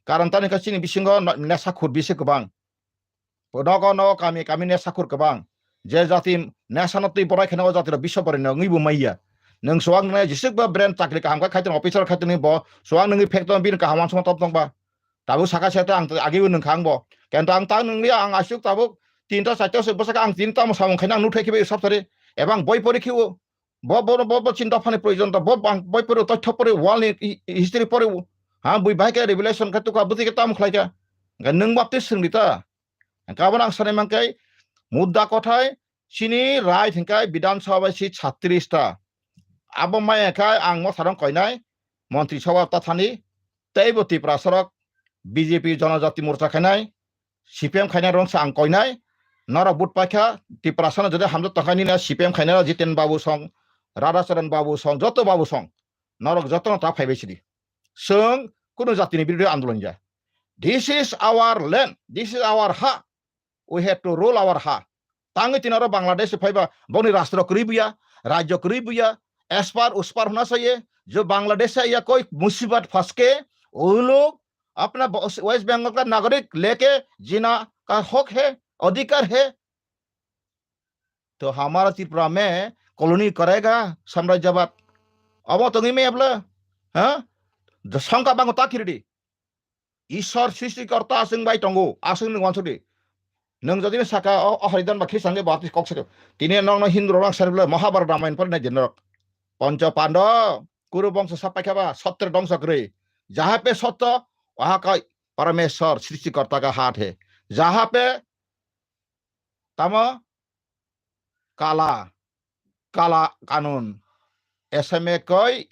कारण तानि कासिनि बिसिंग नेसा खुर बिसे गोबां नग नग कामि कामि नेसा खुर गोबां जे जाति नेसानति बरायखनाव जाति बिश्व बरायनो ngैबो माइया नों सोआं ने जिसुबा ब्रेन चाकरि कामका खायतन अफिसार खायतन ब सोआं नोंनि फेक्टन बिन काहामान सम तब दंबा ताबो साका सेता आं आगिबो नों खांबो केन्ता आं ता नोंनि आं आसुक ताबो 3टा 4टा से बसाका आं 3टा मसाव खायना आं नुथायखिबे सबथारे एबां बय परिखिउ ब चिन्ता फानि प्रयोजन ता बय परि तथ्य परि वालनि हिस्ट्री परि हां बुइ बायके रिविलेशन का तुका बुति के ताम खलायका नों बापते सोंदिता गाबोन आं सानै मांकाय मुद्दा कथाय सिनि राय थिंकाय विधानसभा सीट 36 टा आबो मायखाय आं म सारं कयनाय मंत्री सभा ताथानि तैबति प्रासरक बीजेपी जनजाति मोर्चा खायनाय सीपीएम खायनाय रंस आं कयनाय नर बुट पाखा तिप्रासन जदि हामजो तखानि ना सीपीएम खायनाय जितेन बाबू सं राधाचरण बाबू सं जत बाबू सं नरक जतन ता फाइबेसिदि जों कुनु जातिनि बिरुद्धे आन्दोलन जा this is our land this is our हा we have to rule our हा तांगे तिनारो बांग्लादेश फाइबा बनि राष्ट्र करिबुया राज्य करिबुया एसपार उसपार होना चाहिए जो बांग्लादेश है या कोई मुसीबत फंस के वो लोग अपना वेस्ट बंगाल का नागरिक लेके जीना का हक है अधिकार है तो हमारा त्रिपुरा में कॉलोनी करेगा साम्राज्यवाद अब तो में अब हाँ शंका बांगो ताकिरदि ईश्वर सृष्टिकर्ता आसं बाय तंगो आसं नंगवानसदि नों जदि साका अहरिदान बाखि सांगे बाति कक्सर तिने नंग हिंदू रंग सरबले महाभारत रामायण पर नै जनरक पंच पांडव कुरु वंश सपाख्याबा सत्य दंश करे जहाँ पे सत्य वहां का परमेश्वर सृष्टिकर्ता का हाथ है जहाँ पे तम काला काला कानून ऐसे में कोई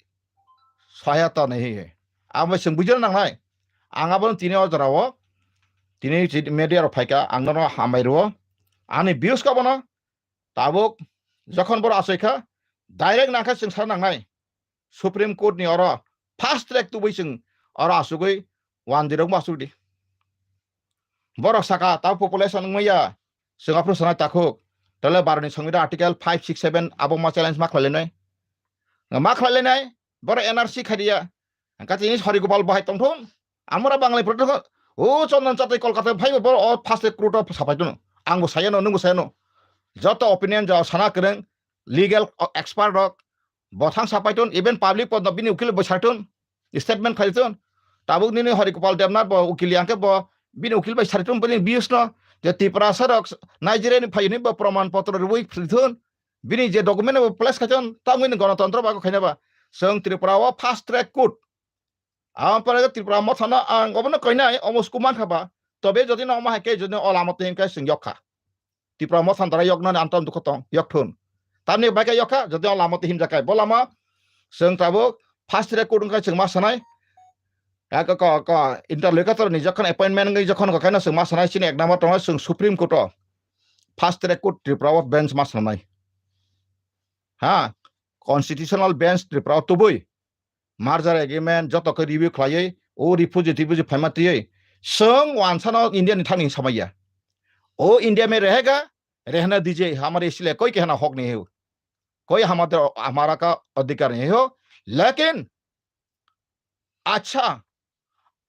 सहायता नहीं है अब मैं बुझल नांगनाय आंगाबो तिने अजराव तिने मीडिया फाइका आंगनो हामायरो आनि बिउस का बना ताबुक जखन बर आसैखा डाइरेक्ट नाखा जों सार नांनाय सुप्रीम कोर्ट नि और फास्ट ट्रैक तुबै जों और आसुगै 10 मासुदि बर साका ता पपुलेशन मैया जोंहा प्रसना ताखो तले भारतनि संविधान आर्टिकल 5 6 7 आबो मा चैलेंज मा खालायनाय बर एनआरसी खादिया गातिनि सरि गोपाल बाहाय तंथन आमरा बांलाय प्रदेश ओ चंदन चातै कलकाता फाइबो बर फास्ट क्रुट साफायदन आंबो सायानो नोंबो सायानो जत ओपिनियन जा साना करन लीगल एक्सपर्ट रक Bothang sapaiton even public pod bini ukil bo sarton statement khaliton tabuk nini Hari Gopal Devnath bo ukil yang ke bo bini ukil bo sarton bini bius no je Tripura sarok Nigeria ni phayini bo praman patra rubui phliton bini je document bo plus khachon tamin ganatantra ba ko khaina ba seng Tripura wa fast track court pare Tripura mo thana ang gobna koina almost kuman khaba tobe jodi na ma hake jodi olamat hin ka sing yokha Tripura mo thantara yokna antam dukotong yokthun tamni ba ka yokha jodi olamat him jakai bolama seng tabuk fast track court ka seng ma sanai interlocutor ni যখন appointment ngai যখন ka kana seng ma sanai sin ek nama tong seng Supreme Court fast track court Tripura bench ma sanai ha constitutional bench Tripura tubui merger agreement joto ko review khlai o refugee phaimati seng wansano India ni thani samaya o India में रहेगा रहना दीजिए हमारे इसलिए कोई कहना हक नहीं है कोई हमारा का अधिकार नहीं हो लेकिन अच्छा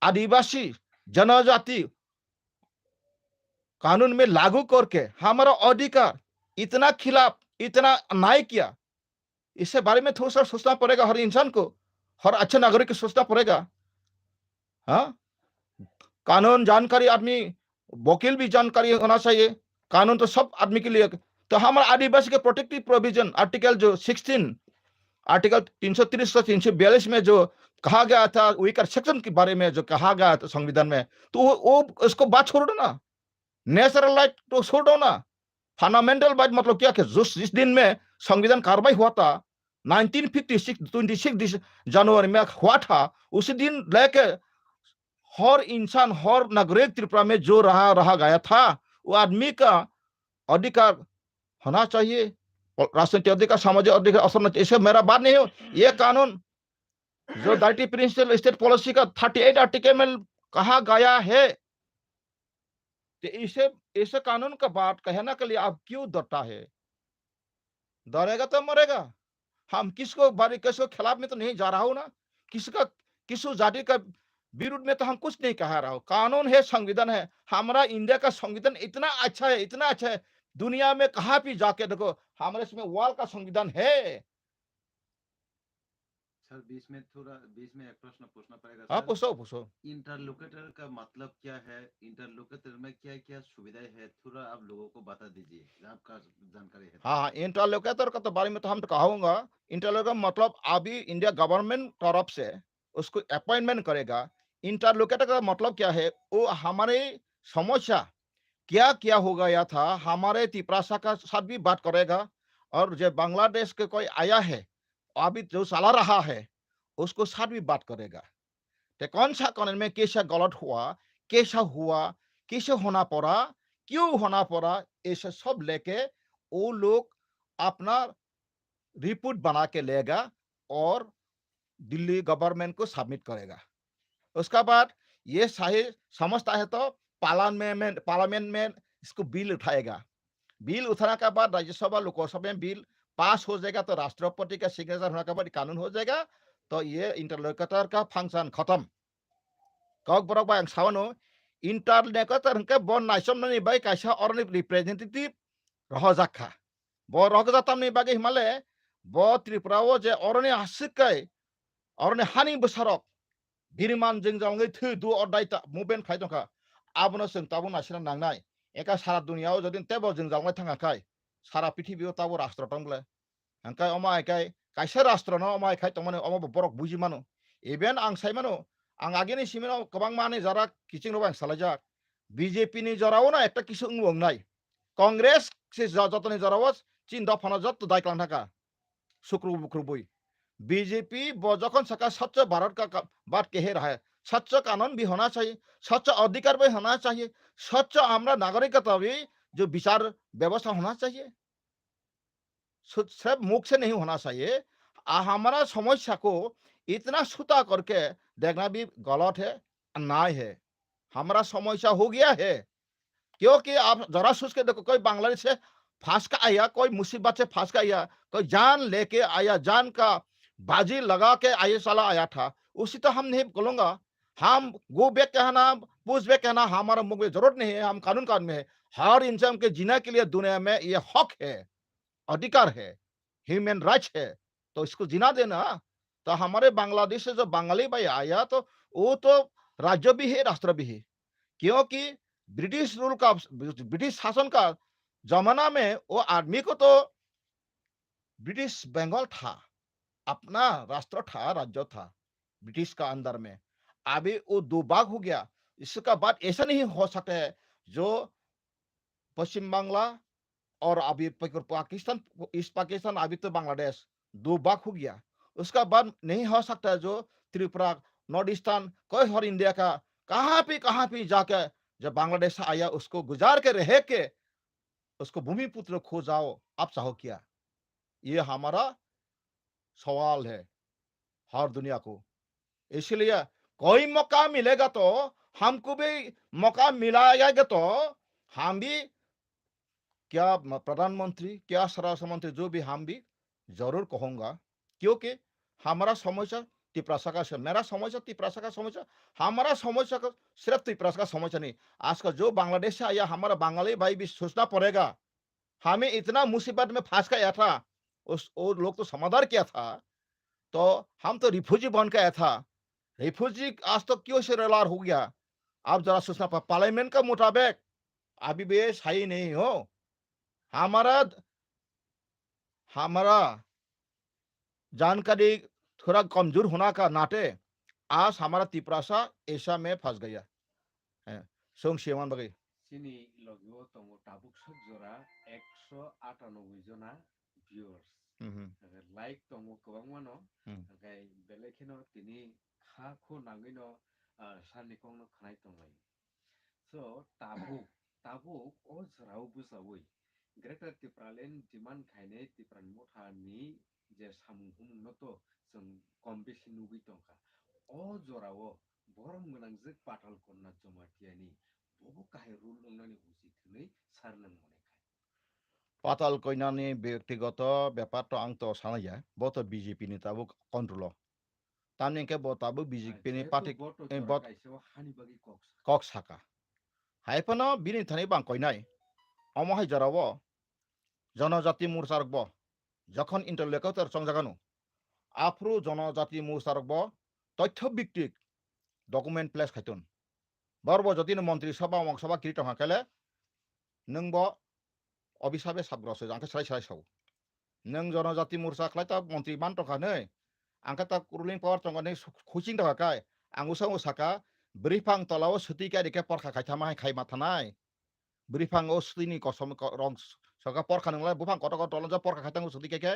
आदिवासी जनजाति कानून में लागू करके हमारा अधिकार इतना खिलाफ इतना अन्याय किया इससे बारे में थोड़ा सा सोचना पड़ेगा हर इंसान को हर अच्छे नागरिक को सोचना पड़ेगा हाँ कानून जानकारी आदमी वकील भी जानकारी होना चाहिए कानून तो सब आदमी के लिए तो हमारा आदिवासी के प्रोटेक्टिव प्रोविजन आर्टिकल जो 16 आर्टिकल 330 से 342 में जो कहा गया था वीकर सेक्शन के बारे में जो कहा गया था संविधान में तो वो उसको बात छोड़ दो ना नेचुरल राइट तो छोड़ दो ना फंडामेंटल राइट मतलब क्या जिस दिन में संविधान कार्रवाई हुआ था 26 जनवरी में हुआ था उसी दिन लेके हर इंसान हर नागरिक त्रिपुरा में जो रहा गया था वो आदमी का अधिकार होना चाहिए राजनीतिक अधिकार सामाजिक अधिकार असर ऐसे मेरा बात नहीं हो ये कानून जो डायरेक्टिव प्रिंसिपल स्टेट पॉलिसी का 38 आर्टिकल में कहा गया है तो इसे कानून का बात कहने के लिए आप क्यों डरता है डरेगा तो मरेगा हम किसको खिलाफ में तो नहीं जा रहा हूं ना किस जाति का विरुद्ध में तो हम कुछ नहीं कह रहा हूं कानून है संविधान है हमारा इंडिया का संविधान इतना अच्छा है दुनिया में कहाँ भी जाके देखो हमारे इसमें वर्ल्ड का संविधान है सर बीच में एक प्रश्न पूछना पड़ेगा हाँ पूछो इंटरलोकेटर का मतलब क्या है इंटरलोकेटर में क्या क्या सुविधाएं है थोड़ा आप लोगों को बता दीजिए आपका जानकारी है हाँ इंटरलोकेटर का तो बारे में तो हम तो कहूंगा इंटरलोकेटर मतलब अभी इंडिया गवर्नमेंट तरफ से उसको अपॉइंटमेंट करेगा इंटरलोकेटर का मतलब क्या है वो हमारे समस्या क्या क्या हो गया था हमारे त्रिपुरा का साथ भी बात करेगा और जो बांग्लादेश के कोई आया है अभी जो चला रहा है उसको साथ भी बात करेगा तो कौन सा कानून में कैसा गलत हुआ कैसे होना पड़ा क्यों होना पड़ा ऐसे सब लेके वो लोग अपना रिपोर्ट बना के लेगा और दिल्ली गवर्नमेंट को सबमिट करेगा उसका बाद ये समझता है तो पार्लियामेंट में इसको बिल उठाएगा बिल उठाने के बाद राज्यसभा लोकसभा में बिल पास हो जाएगा तो राष्ट्रपति का सिग्नेचर होने के बाद कानून हो जाएगा तो ये इंटरलोकेटर का फंक्शन खत्म कौक बरक बाय सावनो इंटरलोकेटर के बन नाइसम नहीं बाय कैसा और रिप्रेजेंटेटिव रह जाखा बो रह जातम नहीं बागे हिमालय बो त्रिपुरा वो जे और ने हसिकै और ने हानि बसरक बिरिमान जों जांगै थु दु अदायता मुभमेन्ट खाय दंखा आबनो जों ताबो नासिना नांनाय एका सारा दुनियाव जदिन तेबो जों जांगै थांगाखाय सारा पृथ्वीयाव ताबो राष्ट्र दंब्ले अंकाय अमायखाय कैसे राष्ट्र न अमायखाय तमने अमा बरक बुजि मानो इभेन आं सायमानो आं आगेनि सिमेनाव गोबां माने जारा किचिं रबां सालायजाक बीजेपी नि जराव ना एकटा किसु उंगनाय कांग्रेस से जतनि जराव चिन दफाना जत दायक्लां थाका शुक्र बुक्रबुई बीजेपी जखन सका स्वच्छ भारत का बात कह रहा है स्वच्छ कानून भी होना चाहिए स्वच्छ अधिकार भी होना चाहिए स्वच्छ हमारा नागरिकता भी जो विचार व्यवस्था होना चाहिए सिर्फ मुख से नहीं होना चाहिए हमारा समस्या को इतना छूता करके देखना भी गलत है अन्याय है हमारा समस्या हो गया है क्योंकि आप जरा सोच के देखो कोई बांग्लादेश से फांस का आया कोई मुसीबत से फांस का आया कोई जान लेके आया जान का बाजी लगा के आये साला आया था उसी तो हम नहीं बोलूंगा हम गो बैक कहना पुश बैक कहना हमारा मुख में जरूरत नहीं है हम कानून का आदमी है हर इंसान के जीने के लिए दुनिया में ये हक है अधिकार है ह्यूमन राइट्स है तो इसको जीना देना। तो हमारे बांग्लादेश से जो बंगाली भाई आया तो वो तो राज्य भी है राष्ट्र भी है, क्योंकि ब्रिटिश शासन का जमाना में वो आदमी को तो ब्रिटिश बंगाल था, अपना राष्ट्र था, राज्य था ब्रिटिश का अंदर में। अभी वो दो भाग हो गया। इसका बाद ऐसा नहीं हो सकता है जो पश्चिम बांग्ला और अभी पाकिस्तान, ईस्ट पाकिस्तान, अभी तो बांग्लादेश दो भाग हो गया। उसका बाद नहीं हो सकता जो त्रिपुरा, नॉर्थ ईस्टर्न, कोई और इंडिया का कहाँ पे जाके जब बांग्लादेश से आया उसको गुजार के रह के उसको भूमिपुत्र खो जाओ, आप चाहो क्या? ये हमारा सवाल है हर दुनिया को। इसलिए कोई मौका मिलेगा तो हमको भी मौका मिलाएगा तो हम भी क्या प्रधानमंत्री, क्या स्वराष्ट्र मंत्री, जो भी हम भी जरूर कहूँगा, क्योंकि हमारा समस्या तिपरासा का मेरा समस्या तिपरासा का समस्या, हमारा समस्या का सिर्फ तिपरासा का समस्या नहीं। आज का जो बांग्लादेश से आया हमारा बंगाली भाई भी सोचना पड़ेगा, हमें इतना मुसीबत में फंस गया था, उस वो लोग तो समाधान किया था, तो हम तो रिफ्यूजी बन के आया था। रिफ्यूजी आज तो क्यों से रेलार हो गया? आप जरा सोचना, पार्लियामेंट का मुताबिक अभी भी सही नहीं हो। हमारा हमारा जानकारी थोड़ा कमजोर होना का नाते आज हमारा तिपरासा ऐसा में फंस गया है। सोंग शेमान बगे Sini logo tongo tabuk sojora 198 jona viewers. Like tongo kobang mano kai belekino tini kha kho nangino sanikong no khanai tongai. So tabuk o zrau busawui. Greater Tipralen diman khaine Tipran motha ni je samung humung no to जों कम बेसे नुबि तंका ओ जरावो बरम गोनां जे पाताल कन्ना जमाटियानि बबो काहे rule नंनानि हुसि थनै सारनां मनेखाय पाताल कइनानि व्यक्तिगत ব্যাপার তো आं तो सानाया बत बीजेपी नि ताबो कंट्रोल तामनि के बताबो बीजेपी नि पार्टी बत काइसेव हानि बागि कक साका हाइफनो बिनि थानि बां कइनाय अमहाय जरावो जनजाति मोर्चारब যখন ইন্টারলেকর সংজাগানো আফ্রু জনজাতি মোর্চারব তথ্য ভিত্তিক ডকুমেন্ট প্লেস খাইতন বরব যদি মন্ত্রী সভা অংসভা কিরিট হাকালে নংব অবিসাবে সাবগ্রস আंखा साराय साराय साव नों जनजाति मोर्चा खालायता मन्त्रि मान टंखानै आंखा ता रुलिं पावर टंगानै खुसिं टंगाखाय आं उसाव साका ब्रिफां तलाव सुतिका दिके परखा खायथामा खायमा थानाय ब्रिफां ओ सुतिनि कसम रं सका परखा नंला बुफां कत कत तलजा परखा खायतांगो सुतिके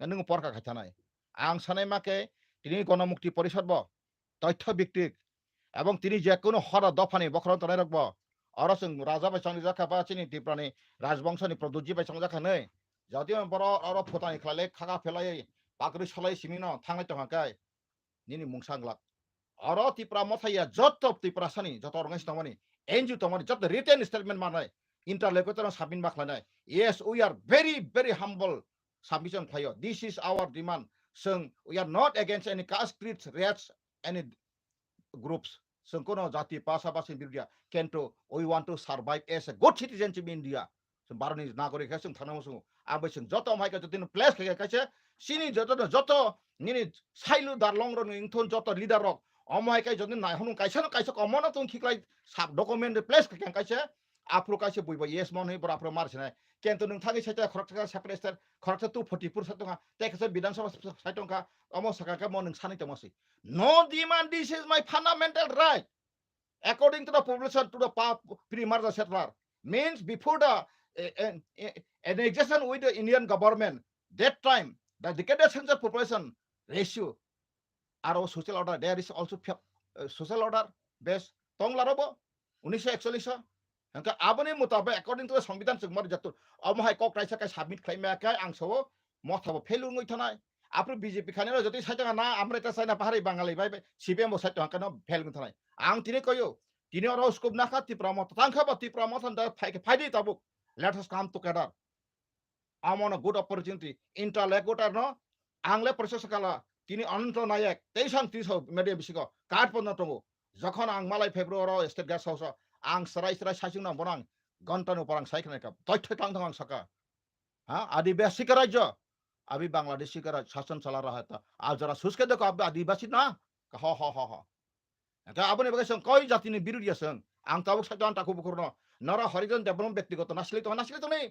नों परखा खायथानाय आं सानाय माके तिनि गणमुक्ति परिषद ब तथ्य ভিত্তিক এবং তিনি যে কোনো হর দফানি বখরন তনাই রাখব আর जों রাজা বাইসাंनि जाखा बा चिनि तिप्रानि राजबंशनि प्रदुजी বাইसां जाखा नै যদি बर और फतानि खाले खागा फेलाय बागरि सलाय सिमिनो थांनाय तंगाखाय निनि मुंसांगला और तिप्रा मथाया जत तिप्रासानि जत रंगाइस तंगानि एनजु तंगानि जत रिटेन स्टेटमेंट मानाय इंटरलेक्टरन submit माखलानाय yes we are very humble submission खायो this is our demand जों we are not against any caste creeds race any groups sengkono jati pasa pasin birdia kento we want to survive as a good citizenship in India जों भारतनि नागरिक जों थानांगौ जों आबै जों जत माइका जतिन प्लेस खाय खायसे सिनि जत निनि साइलु दारलं रन इंथन जत लिडार रक अमाइका जतिन नायहनु कायसा कमना तुं खिक्लाय साब डकुमेंट प्लेस खाय खायसे आफ्रो कायसे बुइबा येस मन है बराफ्रो मारसिनाय केन्तो नोंथांनि साइटा खरकटा सेपरेटर खरकटा 244 साइटंगा तेकसे विधानसभा साइटंगा अमो सकाका मन नों सानै तमसि no demand this is my fundamental right according to the population to the pre-merger settler means before the annexation with the Indian government that time the decadal census population ratio are social order there is also social order based tong larobo 1941 Angka abani mutabak according to the संविधान जों जत अमहाय कक राइसा का submit खाइमाखाय आं सो मथाबो Felu ngoi थानाय आपरो BJP खाने जति साइटा ना आमरेता Saina पाहारै Bangali bye CPM साइटा खानो फेल ngoi थानाय आं तिने कयो तिने और उसको नाखा तिप्रा मत तांखा बति प्रमोट दा फाइदे Tabuk let us come together amon a good opportunity interlocutor no आंले प्रसेस काला तिनी अनन्त नायक तेइसां तिसो मेडिया बिसिको कार्ड पन तंगो जखन आं मालाय फेब्रुवारि स्टेट गेस्ट हाउस आं सराय साइसिं ना बनां घन्टानो परं साइखनाय का तथ्य थां थां साका हा आदिवासी राज्य अभी बांग्लादेशी का शासन चला रहा था आप जरा सोच के देखो आप आदिवासी ना हा हा हा हा दा आपने बगे संग कोई जाति नि बिरुदिया संग आं ताबुक साजान ताकु बुकुरनो नरा हरिजन डेभलपमेंट व्यक्तिगत नासलित नहीं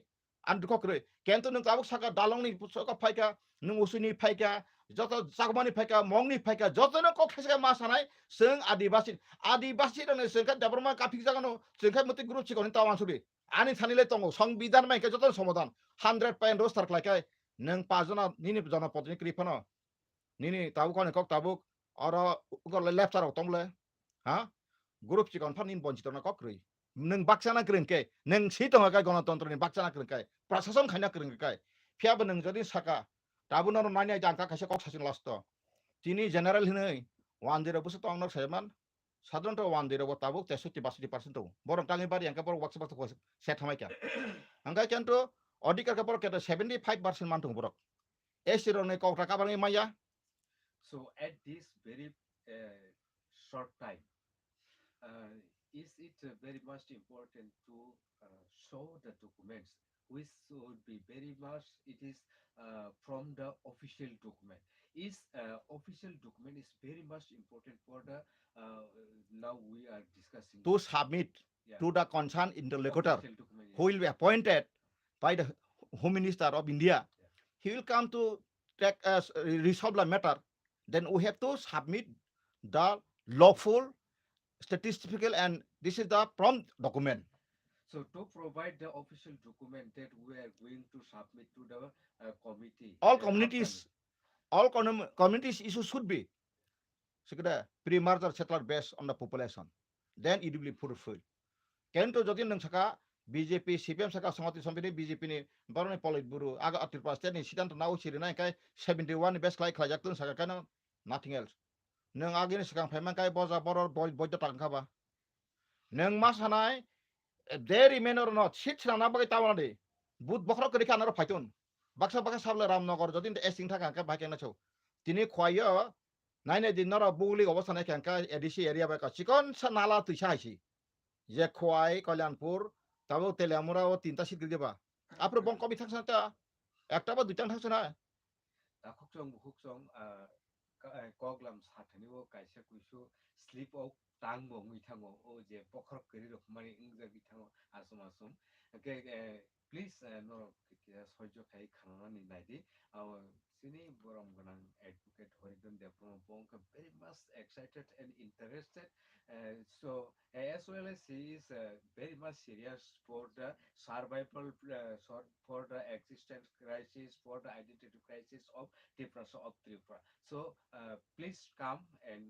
आं दुखक्रे केंतु नों ताबुक साका दालं नि पुसका फाइका नों उसुनि फाइका जत जागमानि फाइका मंगनि फाइका जत नों को खेसगा मा सानाय संग आदिवासी रने संग डेभलपमेंट काफिक जागानो संग मति ग्रुप सिकनि तावान सुबि आनि थानिले तंगो संविधान माइके जत समाधान 100% रोस्टार खालायखाय नों पाजना निनि जना पदनि क्रिफनो निनि ताबुक कने कक ताबुक और उगले लेफ्टार तंगले ha grup cikon pan in bonci tona kokri neng baksana kering ke neng si tonga kai gণতন্ত্র ni baksana kering kai prasason khanya kering kai phiaba neng jodi saka tabu nor nanya jangka kaise kok sasin lasto tini general hinai 10 busu tong nor seman সাধারণত 10 bo tabuk 63% to borong tangi bari angka borong waksa baksa ko set hamai kya angka kanto odikar ka borok keta 75% mantung borok esiro ne kok ka bangi maya So at this very short time, is it very much important to show the documents, which would be very much, it is from the official document. Is official document is very much important for the, now we are discussing. to submit Yeah. to the concerned interlocutor Official document, who will be appointed by the Home Minister of India. He will come to take resolve the matter. Then we have to submit the lawful, statistical, and this is the prompt document. So to provide the official document that we are going to submit to the committee. All communities, all communities issues should be pre-merger settler based on the population. Then it will be fulfilled. Kento jodi nang saka BJP CPM saka sangati sampini BJP ni barone politburo aga atir pastel ni sidant nau sirina kai 71 best like khajak tun saka kana nothing else. Nang agini sakang phaimang kai boja boror boy tangka ba. Nang masanai they remain or not sit na bagai tawana de. Bud bokro kri kana ro phaitun. Baksa baksa sable Ramnagar jodi esing thaka ka bhaikena chau. Tini khwaiyo naine din nara bugli obasana kanka edisi area ba ka chikon sa nala tuisa haisi. যে খোয়াই কল্যাণপুর তারপর তেলিয়ামুরা ও 3টা seat দিবা আপনার বং কবি থাকছে না একটা বা দুইটা থাকছে না Khukchong koglam sathani o kaisa kuisu sleep of tangbo mithango o je pokhor keri rokmani ingja bithango asum okay please no sojo khai khanana ni naidi sini borom ganang advocate Horidon Depro Bonka very much excited and interested. So as well as he is very much serious for the survival, for the existence crisis, for the identity crisis of Tripura. So please come and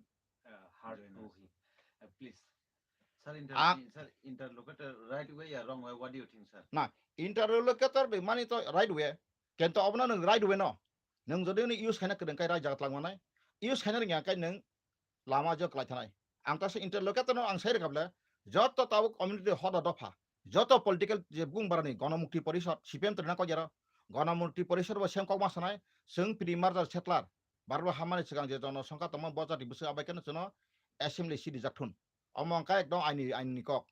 heard to him. Please. Sir, interlocutor right way or wrong way? What do you think, sir? না interlocutor be mani to right way kento obna nang right way no nang jodi ni use khana kedeng kai right jagat langmanai use khana ring kai nang lama jo klai thanai ang ta se interlocutor no ang sai rekable joto tabu community hoda dofa joto political je bung barani গণমুক্তি পরিষদ CPM তো না ko jara গণমুক্তি পরিষদ বা same cock মাসনাই जों প্রিমার্জার settler বারবা Hamani সিগাং je jono সংখ্যা তম বজাতি বুসে আবাইকেন জনো assembly CD জাকথুন অমংকা একদম আইনি cock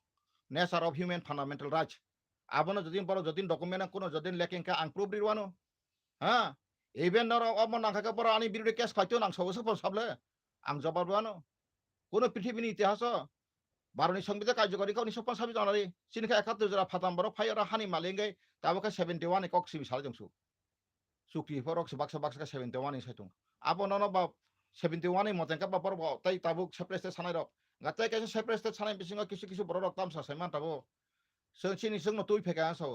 nature of human fundamental rights abono jodin boro jodin document kono jodin leking ka ang proof dirwano ha even noro omon nangka ka boro ani birude case khaito nang sobo sable ang jawabano kono পৃথিবীর ইতিহাস বারনি সংবিধান কার্যকরী 1950 জানুয়ারি সিনখা 71 জরা ফাতাম বড় ফাইরা হানি মালেঙ্গে তাবকা 71 একক CB সাল জংসু সুকি ফরক Baksa 71 ni saitung abo nono ba 71 ni motenka ba por tai tabuk sepreste sanai rok gatai kaisa sepreste sanai bisingo kisu boro rok tamsa saiman tabo sini sing no tui pheka so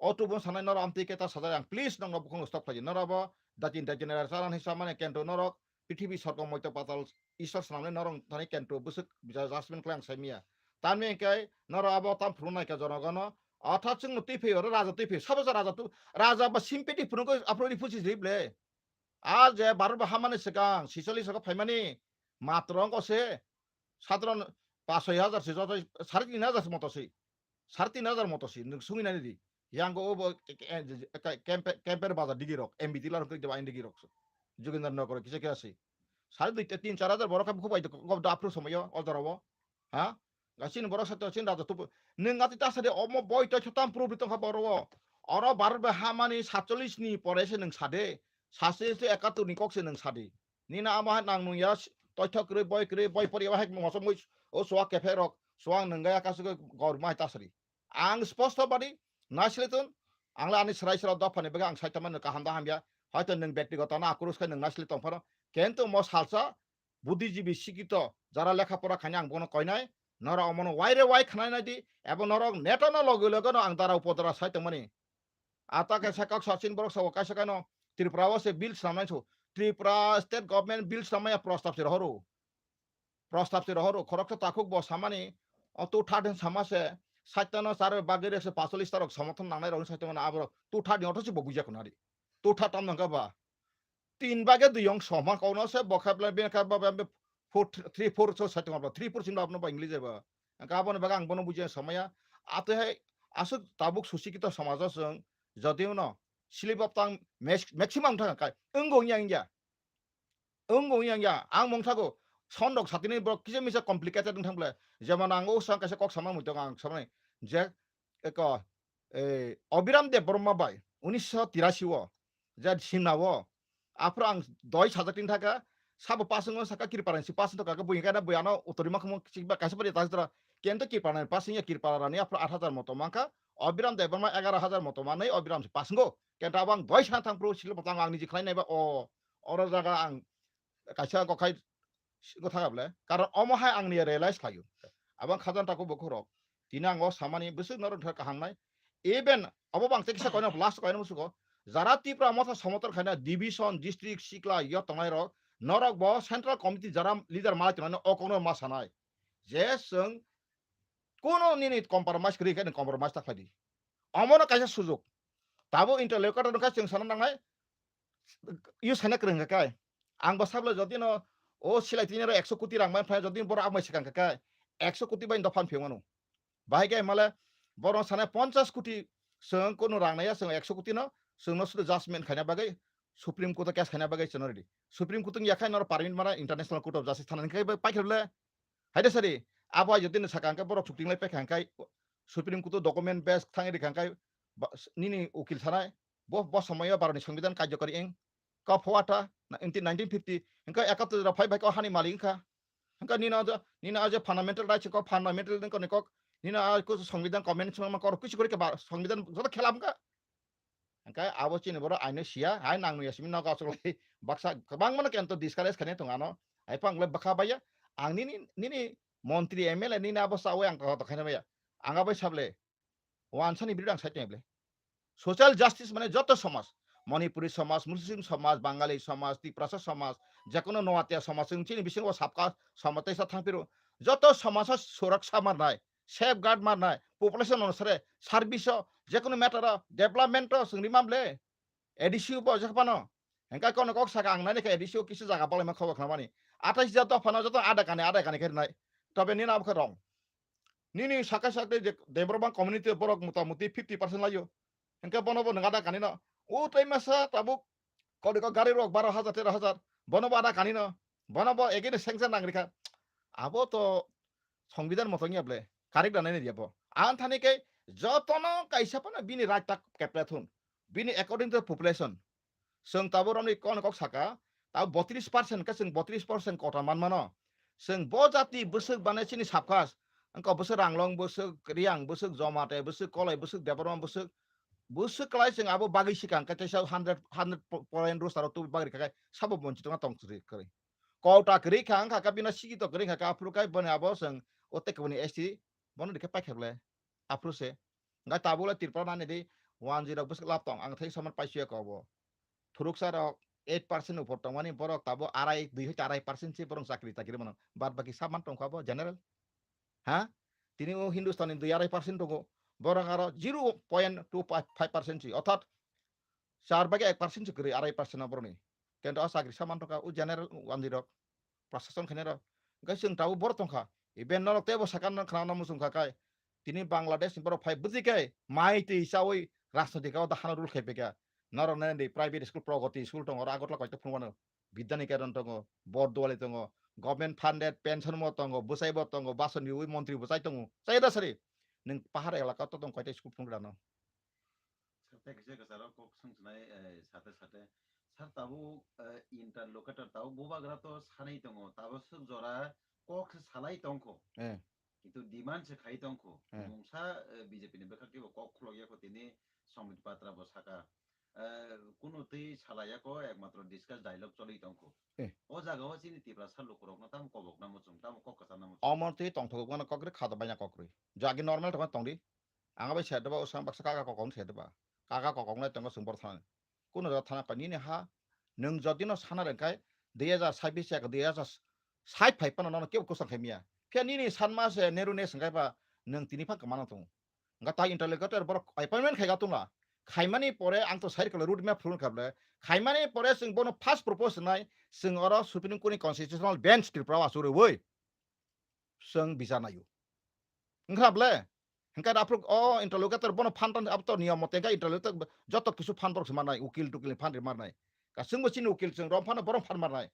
otu bon sanai nor amti keta sadang please nong bukong stop plaji norabo datin da generation hisamane kento norok পৃথিবী সরকম মইতে পাতাল ঈশ্বর সামনে নরং Thani কেন্টো বুসুক jasmine Klang সাইমিয়া তানমে কাই নর আব তাম ফ্রুনাইকা জনগণ অর্থাৎ जों টিফে ওর রাজা টিফে সবজ রাজা তু রাজা বা সিম্পেটি ফ্রুনকো আপনি ফুচি জিবলে আজ যে বারো হামানে সিগাং 46 সক ফাইমানি মাত্র অঙ্কসে সাধারণ 5,000 সে যত 3,500 মতসি 3,500 মতসি সুঙিনানি দি ইয়াঙ্গো ও ক্যাম্পের বাজার ডিগিরক এমবি দিলার কই দেবা ইন্ডিগিরক যোগেন্দ্রনগর কিসে কে আছে 2,500 3,000 বড় কাপ খুবাই গব আপরো সময় অদরাবো হ্যাঁ গাছিন বড় সাথে চিন রাজা তো নং আতি তাসাদে অম বইটা ছতাম প্রবৃত খবর অর বারবে হামানি 47 নি পরেছে নং সাদে 사실 에까또 니꺽스는 사디 니나 아마 nang nuya toithok kre boy pori wahek mosom moi soak keferok soang nengaya kasuk gor mai tasri ang sposto badi nasletun angla ani serai serai dopane bega ang saitaman ka handa hambia হয়তো নং ব্যক্তিগত না আক্রোশ খাই নং নাসলি তংফানো কিন্তু ম salsa বুদ্ধিজীবী শিক্ষিত যারা লেখাপড়া খানি আং বনো কয়নাই নরা অমন ওয়াইরে ওয়াই খানাই নাইদি এবং নরক নেটানো লগে লগে আং দ্বারা উপদ্রা সাইতমানি আতাকে সাকাক সাচিন বরক সাও কাইসা কানো ত্রিপুরা সে বিল সামাইছো ত্রিপুরা স্টেট গভর্নমেন্ট বিল সামায়া প্রস্তাব সে রহরো খরকটা তাকুক ব সামানি অত ঠাডেন সামাসে সাইতানো সার বাগেরে সে 45 তারক সমর্থন নানাই রং সাইতমানা আবর তু ঠাডি অটসি বগুজা কোনারি তু ঠাটাম নাঙ্গাবা 3 ভাগে 2 অংশ মা কোন সে বখাবলা বেকা বা 3-4 so সাইতমানা 3% আপনো বা ইংলিশে বা গাবন বাগা আং বনো বুজিয়া সময়া আতে আসুক তাবুক সুশিক্ষিত সমাজসং যদিও ন সিলিবাবতাং ম্যাক্সিমাম থাকা কাই 응공이야 ang mongtago sondok satini bro kise misa complicated thangble যেমন ang usang kaise kok samang muitong ang samang je eko অবিরাম দেব বর্মা বাই 1983 যে সিনাও আপরা আং 10,000 টাকা সাব পাসং সাকা কিরপারান সি পাসং টাকা বই কানা বইয়ানো উতরিমা খম সিবা কাছে পারি তাজরা কেনতো কিরপারান পাসিং কিরপারানি আপরা 8,000 মতো মানকা অবিরাম দেব বর্মা 11,000 মতো মানাই অবিরাম সি পাসঙ্গো কেনটা আবাং 10 সান থাং প্রো ছিল পতাং আং নিজি খাই নাইবা অর জায়গা আং কাছে গখাই কথা গাবলে কারণ অমহাই আংনি রিয়েলাইজ খায়ু আবাং খাজান তাকো বখরক দিনা আং সামানি বসু নর ঢাকা হাंनाय even অববাং তেকিসা কয়না লাস্ট কয়না মুসুকো যারা ত্রিপুরা মথা সমতর খায়না ডিভিশন ডিস্ট্রিক্ট সিকলা ইয় তংনাই রক নরক ব সেন্ট্রাল কমিটি যারা লিডার মাই তংনাই অকনো মাসানাই যে जों কোনো নিনি কম্প্রমাইজ করি খায় কম্প্রমাইজ তাখাদি অমনো কাইসা সুযোগ তাবো ইন্টারলেকার নকা जों সানা নাंनाय ইউ সানা kreng কাই आं बासाब्ला जदि न ओ सिलाइतिनेर 100 कोटी रां माय जदि बर आमाय सिगां काका 100 कोटी बाइन दफान फेवनो बाहायगे माले बर साने 50 कोटी जों कोनो रांनाया जों 100 कोटी न जों न सुद जाजमेंट खायना बागै सुप्रीम कोर्ट केस खायना बागै जों रेडी सुप्रीम कोर्ट याखाय नर पार्लिमेंट मारा इंटरनेशनल कोर्ट अफ जस्टिस थानानि खाय पाइखरले हायदे सारि आबा जदि न साकांका बर सुप्रीम लाय पाइखांखाय सुप्रीम कोर्ट डकुमेंट बेस थांगि रिखांखाय निनि उकिल थानाय ब समय भारतनि संविधान कार्यकारी एं कफवाटा 1950 इनका 71 फाइ भाइ हानि मालिक इनका इनका निना आज फान्डामेन्टल राइट्स को फान्डामेन्टल इनका निको निना को संविधान कन्वेंशन में कर कुछ करे संविधान जत खेलाम का इनका आबो चिन बर आइनो सिया आइ नांगनु यासिमिन ना गासलै बाक्सा गोबां माने केन्ट डिस्कारेज खाने तंगानो आइ पांगले बखा बाया आं निनि मन्त्रि एमएलए निना आबो सावे आं तो खाने बाया आंगा बाय साबले वानसानि बिरद आं साइटेबले सोशल जस्टिस माने जत समाज मणिपुरी समाज मुस्लिम समाज बांगाली समाज त्रिपुरा समाज जेकोनो नवातिया समाज चिनि बिसिंग साबका समाजैसा थांफिरो जत समाज सुरक्षा मारनाय सेफ गार्ड मारनाय पपुलेशन अनुसारे सार्भिस जेकोनो मैटर डेवलपमेंट जोंनि मामले एडिसिउ ब जखपानो हेंका कोन कक सागा आंनाय के एडिसिउ किसु जागा बले मा खबर खामानि 28 जात फानो जत आदा काने खेरनाय तबे निना आबखा रं निनि साका साके देब्रबां कम्युनिटी बरक मोटामुटी 50% लायो हेंका बनबो नगादा कानिनो ओ टाइमासा ताबुक कदिको गारि रक 12,000 13,000 बनबो आदा कानिनो बनबो एगेन सेंसन नांगरिका आबो तो संविधान मतंगिया ब्ले कारेक्ट दानाय दियाबो आन थानिके जतनो काइसापना बिनि राइट ताक केप्लेथुन बिनि अकॉर्डिंग टू पॉपुलेशन जों ताबो रमनि कोन कक साका ताब 32% का जों 32% कोटा मानमानो जों ब जाति बोसोक बानायसिनि साबकास अंक बोसोक रांलं बोसोक रियां बोसोक जमाते बोसोक कलाय बोसोक देबरम बोसोक बुसु कलाय जों आबो बागै सिगां कतेसा 100% रोस्टार तो बागै खाय साबो मोनचितोंगा तंसरि करै कौटा करै खां खाका बिना सिगि तो करै खाका आफ्रुकाय बने आबो जों ओते कबनि एसटी बनो दिखे पाइखेबले आफ्रुसे गा ताबोला तिरपा नाने दे 10 बोसोक लाप तंग आं थाइ सामान पाइसिया कबो थुरुकसार 8% उपर तंगानि बरक ताबो आराय 2.5% से बरं चाकरि ताकरि बनो बाद बाकी सामान तंखाबो जनरल हा तिनि ओ हिंदुस्तानी 2.5% दंगो बरं आरो 0.25% sih অর্থাৎ 4 ভাগে 1% করে 2.5% বরনি কিন্তু চাকরি সামান টাকা ও জেনারেল ওয়ানজিরক প্রশাসন খানের গাই जों তাও বড় তংখা ইবেন নরতে বসাকান খানা মুসুম খাকাই তিনি বাংলাদেশ বড় ফাই বুজিকাই মাইতি হিসাबै রাজনৈতিকাও দাখানো রুল খাইবেকা নরনে দে প্রাইভেট স্কুল প্রগতি স্কুল দङ আগতला কয়তো फुंबानो বিদ্যানিকেতন दङ বরদোয়ালি दङ गभर्नमेंट फान्डेड पेन्सन मो दङ बुसाइबो दङ बासनि उइ मन्त्रि बुसाइ दङ चाइदा सरि नों पाहार एलाका तो दं कयटा स्कुल फुंग्रानो साथे किसे कसरो कोक संसनाय साथे साथे Sir tabu interlocutor tabu bubagra to sanai tongo tabu suk jora kok salai tongko eh itu demand se khai tongko eh mungsa BJP ni bekha kibo kok khloya ko tini samit patra bo saka kuno tei salaya ko ekmatro discuss dialogue choli tongko eh o jaga o chini tipra salu korok na tam kobok na muchung tam kok kasa na muchung amor ti tong thok gana kokre khada banya kokre jagi normal thong tongdi anga bai set ba usang baksa kaga kokong set ba kaga kokong na tong sung bor thana kuno ja thana ka ni ne ha nung jodi no sana rengkai 2026 ka 2025 pa no ke ko sang khemia pia ni sanma se neru ne sangkai ba nung tini pa kamana tong nga ta interlocutor bor appointment khaiga tungla khaimani pore ang to side kala route map phurun khable khaimani pore sing bono first propose nai sing oro supreme court constitutional bench tripra asure woi sing bisa nayu ngrable hingka apro o interlocutor bono phantan apto niyam mote ga interlocutor joto kisu phan bor semanai ukil tukil phan marnai ka sing bo chin ukil sing rom phan borom phan marnai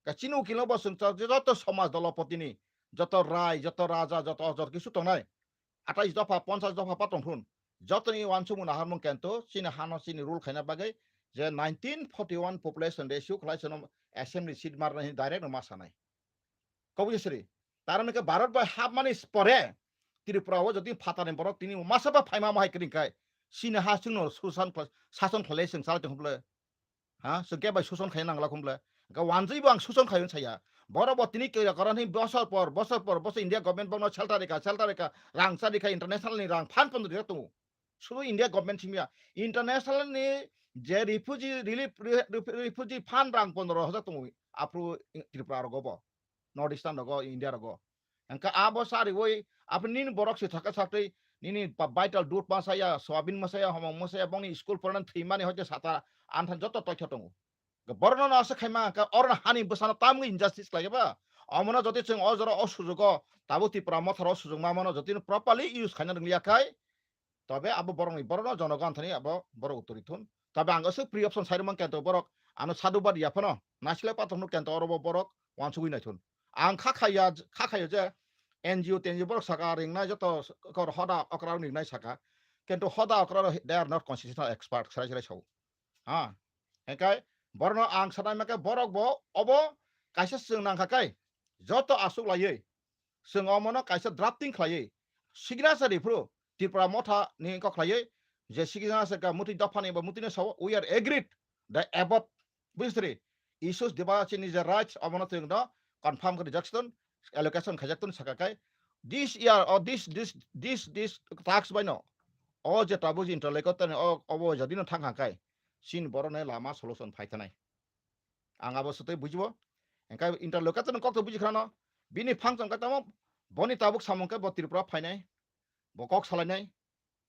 ka chin ukil no bo sing joto samaj dolopotini joto rai joto raja joto ojor kisu tongnai 28 দফা 50 দফা পাতং ফুন যতনি ওয়ানসুমু না হারমং কেনতো সিনি হানো সিনি rule খাইনা বাগै যে 1941 population ratio খালাইছন assembly seat মারনাই direct মাসানাय কবুজেসরি তারমানে ভারত বাই হাফ মানি পরে ত্রিপুরাও যদি ফাতানে বড় তিনি মাসাবা ফাইমা মাহাই করিংকাই সিনি হাসুন শাসন খালাইছন সালাইতে হবলে হ্যাঁ সকে বাই শোষণ খাই নাংলা খুমলে ওয়ানজৈবো আং শোষণ খাইন ছায়া বড় তিনি কারণ বছর পর ইন্ডিয়া গভর্নমেন্ট বনো সেল্টার রেখা রাং চারিখা ইন্টারন্যাশনাল নি রাং ফান পন্দ দিরা তো শুধু ইন্ডিয়া গভর্নমেন্ট সিমিয়া ইন্টারন্যাশনাল নি যে রিফিউজি ফান রাং 15,000 তো আপরু ত্রিপুরা রগব নর্থ ইস্টার্ন রগ ইন্ডিয়া রগ এনকা আবো সারি ওই আপনি নিন বরক সে থাকা সাথে নিনি বাইটাল দুধ মাসায়া সোয়াবিন মাসায়া হমং মাসায়া বংনি স্কুল পড়ান থৈমানি হয়তো সাতা আনথান যত তথ্য দङ বর্ণনা আছে খাইমা অরনা হানি বসানো তামগি ইনজাস্টিস লাগেবা অমনা যদি जों অজর অসুযোগ তাবো ত্রিপুরা মথার অসুযোগ মামনা যদি প্রপারলি ইউজ খাইনা রংলিয়াখাই তবে আবো বরংনি বরন জনগণ থানি আবো বড় উত্তরিথুন তবে আঙ্গসে প্রি অপশন সাইরমান কেন্ত বরক আনো সাধুবাদ ইয়াফনো নাসলে পাতমনো কেন্ত অরব বরক ওয়ানসুগি নাইথুন আং খাখাयो যে এনজিও টেনজিও বরক সাকা রিংনা যত কর হদা অকরা নিনাই সাকা কিন্তু হদা অকরা দে আর নট কনস্টিটিউশনাল এক্সপার্ট সারাই সারাই সাও হ্যাঁ একাই বরনো আং সানাই মাকে বরক ব অব কাইসা जों नांखाखाय যত আসুক লাयै जों अमनो काइसा ड्राफ्टिं खालायै सिग्नेचार इफ्रु त्रिपुरा मथा नि खालायै जे सिग्नेचार का मुति दफानि बा मुतिने साव we are agreed the above बुझ्री इश्यूज डिबाचिनि जे राइट्स अमनो जों द कन्फार्म कर जक्सन एलोकेशन खाजाक्तन सकाखाय दिस इयार और दिस टास्क बायनो अ जे ताबु इंटरलेकटर अबो जदिनो थांखाखाय सिन बरने लामा सलुशन फाइथानाय आं आबो सतै बुझिबो एंका इंटरलोकेटर कक बुझिखानो बिनि फांसन कतम बनि ताबुक सामंके ब त्रिपुरा फाइनाय बकक सालायनाय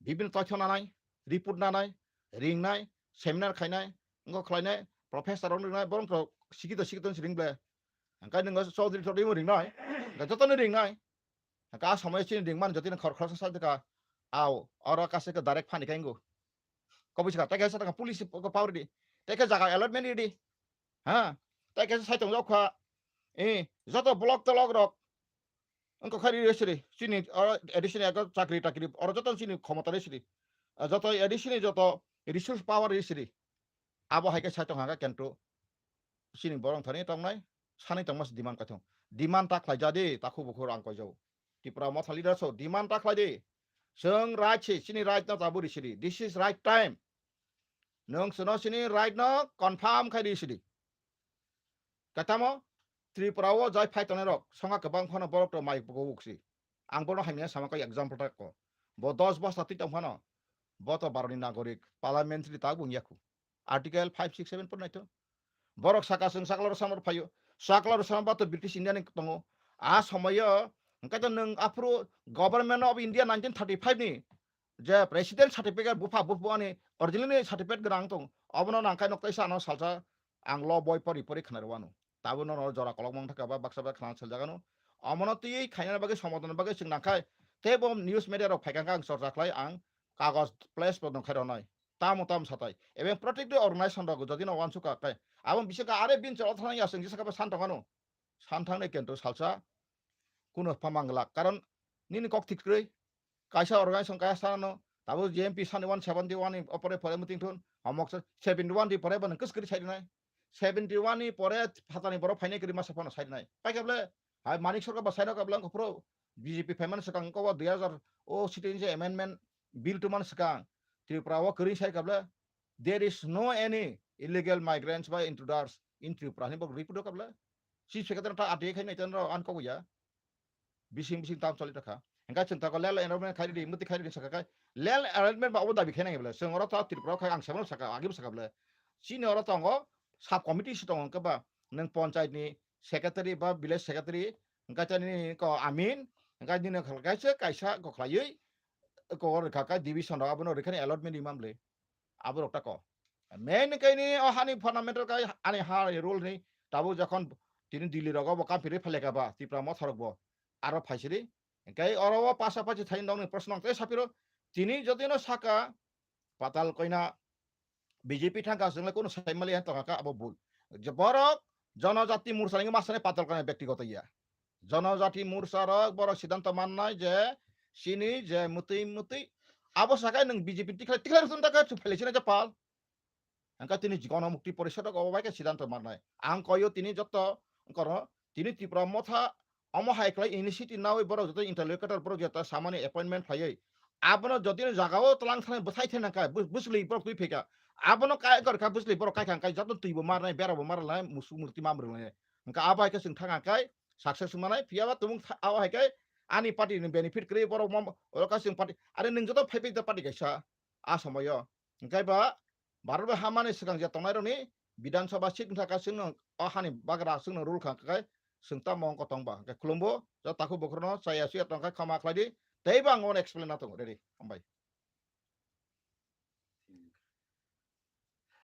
बिभिन्न तथ्य नानाय रिपोर्ट नानाय रिंनाय सेमिनार खायनाय इंग खालायनाय प्रोफेसर रोंनाय बरं सिकित रिंब्ले एंका नोङो चौधरी चौधरी रिंनाय जतनो रिंनाय एंका समय सिन रिंमान जतिन खरखरसा सादका आव अरा कासेका डाइरेक्ट फानिखायंगो कबिसका ताके साता पुलिस को पावर di ताके जागा अलर्टमेंट di ha ताके साइतং जखा যত ব্লক তলক রক অঙ্ক খারি রেসরি চিনি এডিশনে এক চাকরি টাকরি আর যত চিনি ক্ষমতা রেসরি যত এডিশনে যত রিসোর্স পাওয়ার রেসরি আবো হাইকে সাইতং হাগা কেন্টু চিনি বরং থানি তংনাই সানি তংমাস ডিমান্ড কাথং ডিমান্ড তাख्लाय जादे ताखु बखर आं कयजौ टिप्रा मथा लिडारसो डिमान्ड ताख्लाय दे जों राइट सिनि राइट ना जाबो रिसरि दिस इज राइट टाइम नों सनो सिनि राइट ना कन्फार्म खाय रिसरि कतामो त्रिपुराओ जाय फाइटने रक संगा गोबां फानो बरक माइ बगुक्सि आं बनो हाइमिया सामाका एग्जाम्पल ताको ब 10 बस्ता ति तंफानो बतो बारनि नागरिक पार्लियामेंटारि ता बुंयाखु आर्टिकल 567 पर नाइतो बरक साका जों साकलार सामर फायो साकलार सामबा तो ब्रिटिश इंडिया नि दङ आ समय ओंखायथ नों आफ्रु गभर्नमेंट ऑफ इंडिया 1935 नि जे प्रेसिडेंट सर्टिफिकेट बुफा बुफानि ओरिजिनल सर्टिफिकेट ग्रां दं अबनो नांखाय नक्ताय सानो सालसा आं ल बय परि परि खनारवानो ताबो न जरा कलक मंग थाका बाक्सा बा खाना सलजागानो अमनो ति खायना बागे समाधान बागे जों नांखाय तेबो न्यूज मीडिया रो फायगांगा आं सरजाख्लाय आं कागज प्लेस बदन खायरनाय ताम साथाय एबे प्रटेक्टिव अर्गानाइजेशन दग जदि न वानसुका काय आबो बिसका आरे बिन चल थानाय आसं जिसका सानथांगानो सानथांने केन्तो सालसा कुनो फामांगला कारण निनि कक थिक्रै कायसा अर्गानाइजेशन कायसानो ताबो जेएमपी सान 171 नि अपरे फरे मिटिं थुन हमक 71 दि फरे बन कसकरि साइदनाय 71 ni pore fatani boro faine kiri masa pano side nai pai kable hai manik sarkar ba side kable ko pro BJP payment sakang ko 2000 o citizenship amendment bill to man sakang Tripura wo kiri side kable there is no any illegal migrants by intruders in Tripura ni bok ripudo kable si sekatan ta ade khai nai tan ro an ko ya bising tam choli ta kha engka cinta ko lel environment khai di muti khai di saka kai lel arrangement ba oda bi khai nai bla sengora ta Tripura khai ang sabon saka agi saka bla sini ora tongo sub committee si tongo ka ba nang panchayat ni secretary ba village secretary engka chani ko amin engka ni na khalkai se kaisa ko khlai ko or ka division ra abono rekhane allotment imam le abor okta ko main kai ni o hani fundamental kai ani ha rule ni tabu যখন তিনি দিল্লি রগব কা ফিরে ফেলে গাবা তিপ্রা ম থরকব আরো ফাইসিরি kai oro পাশাপাশি থাইন দাউনি প্রশ্ন তে সাপিরো তিনি যদিনো সাকা পাতাল কইনা বিজেপি থাকা जोंलाय কোনো সাইমালি হান তকা আবো ভুল যে বড় জনজাতি মোর্চার মাসনে পাতাল কইনা ব্যক্তিগত ইয়া জনজাতি মোর্চার বড় সিদ্ধান্ত মাননাই যে সিনি যে মুতি আবো সাকায় নং বিজেপি টিকলা রুন তাকা ফেলেছিনা যে পাল angka tini গণমুক্তি পরিষদক অবাইকে সিদ্ধান্ত মাননাই আং কয়ো তিনি যত কর তিনি ত্রিপুরা মথা অমহাইক্লাই ইনিশিয়েটিভ নাওই বড় যত ইন্টারলোকেটর বড় যত সামানি অ্যাপয়েন্টমেন্ট ফাইयै আবনো যদি জাগাও তলাং থানে বসাই থেনা কাই বুসলি বড় তুই ফেকা আবনো কাই কর কা বুসলি বড় কাই কাই যত তুইবো মারনাই বেরাবো মারলাই মুসু মুর্তি মামরলাই angka আবাইকে जों थाङा কাই সাকসেস মানাই পিয়াবা তুমুং আবাইকে আনি পার্টি বেনিফিট ক্রে বড় মম ওরকা जों পার্টি আরে नों যত ফাইফে party গাইসা আসামাयो angkai ba Baru hamane sekarang jatuh nairo ni bidan sabah sit ngaka sing ahani bagra sing rule kang kai sing ta mong kotong ba ke kolombo jatuh taku bokrono saya siat tongkai kamak lagi tapi bang on explain atong ready ambai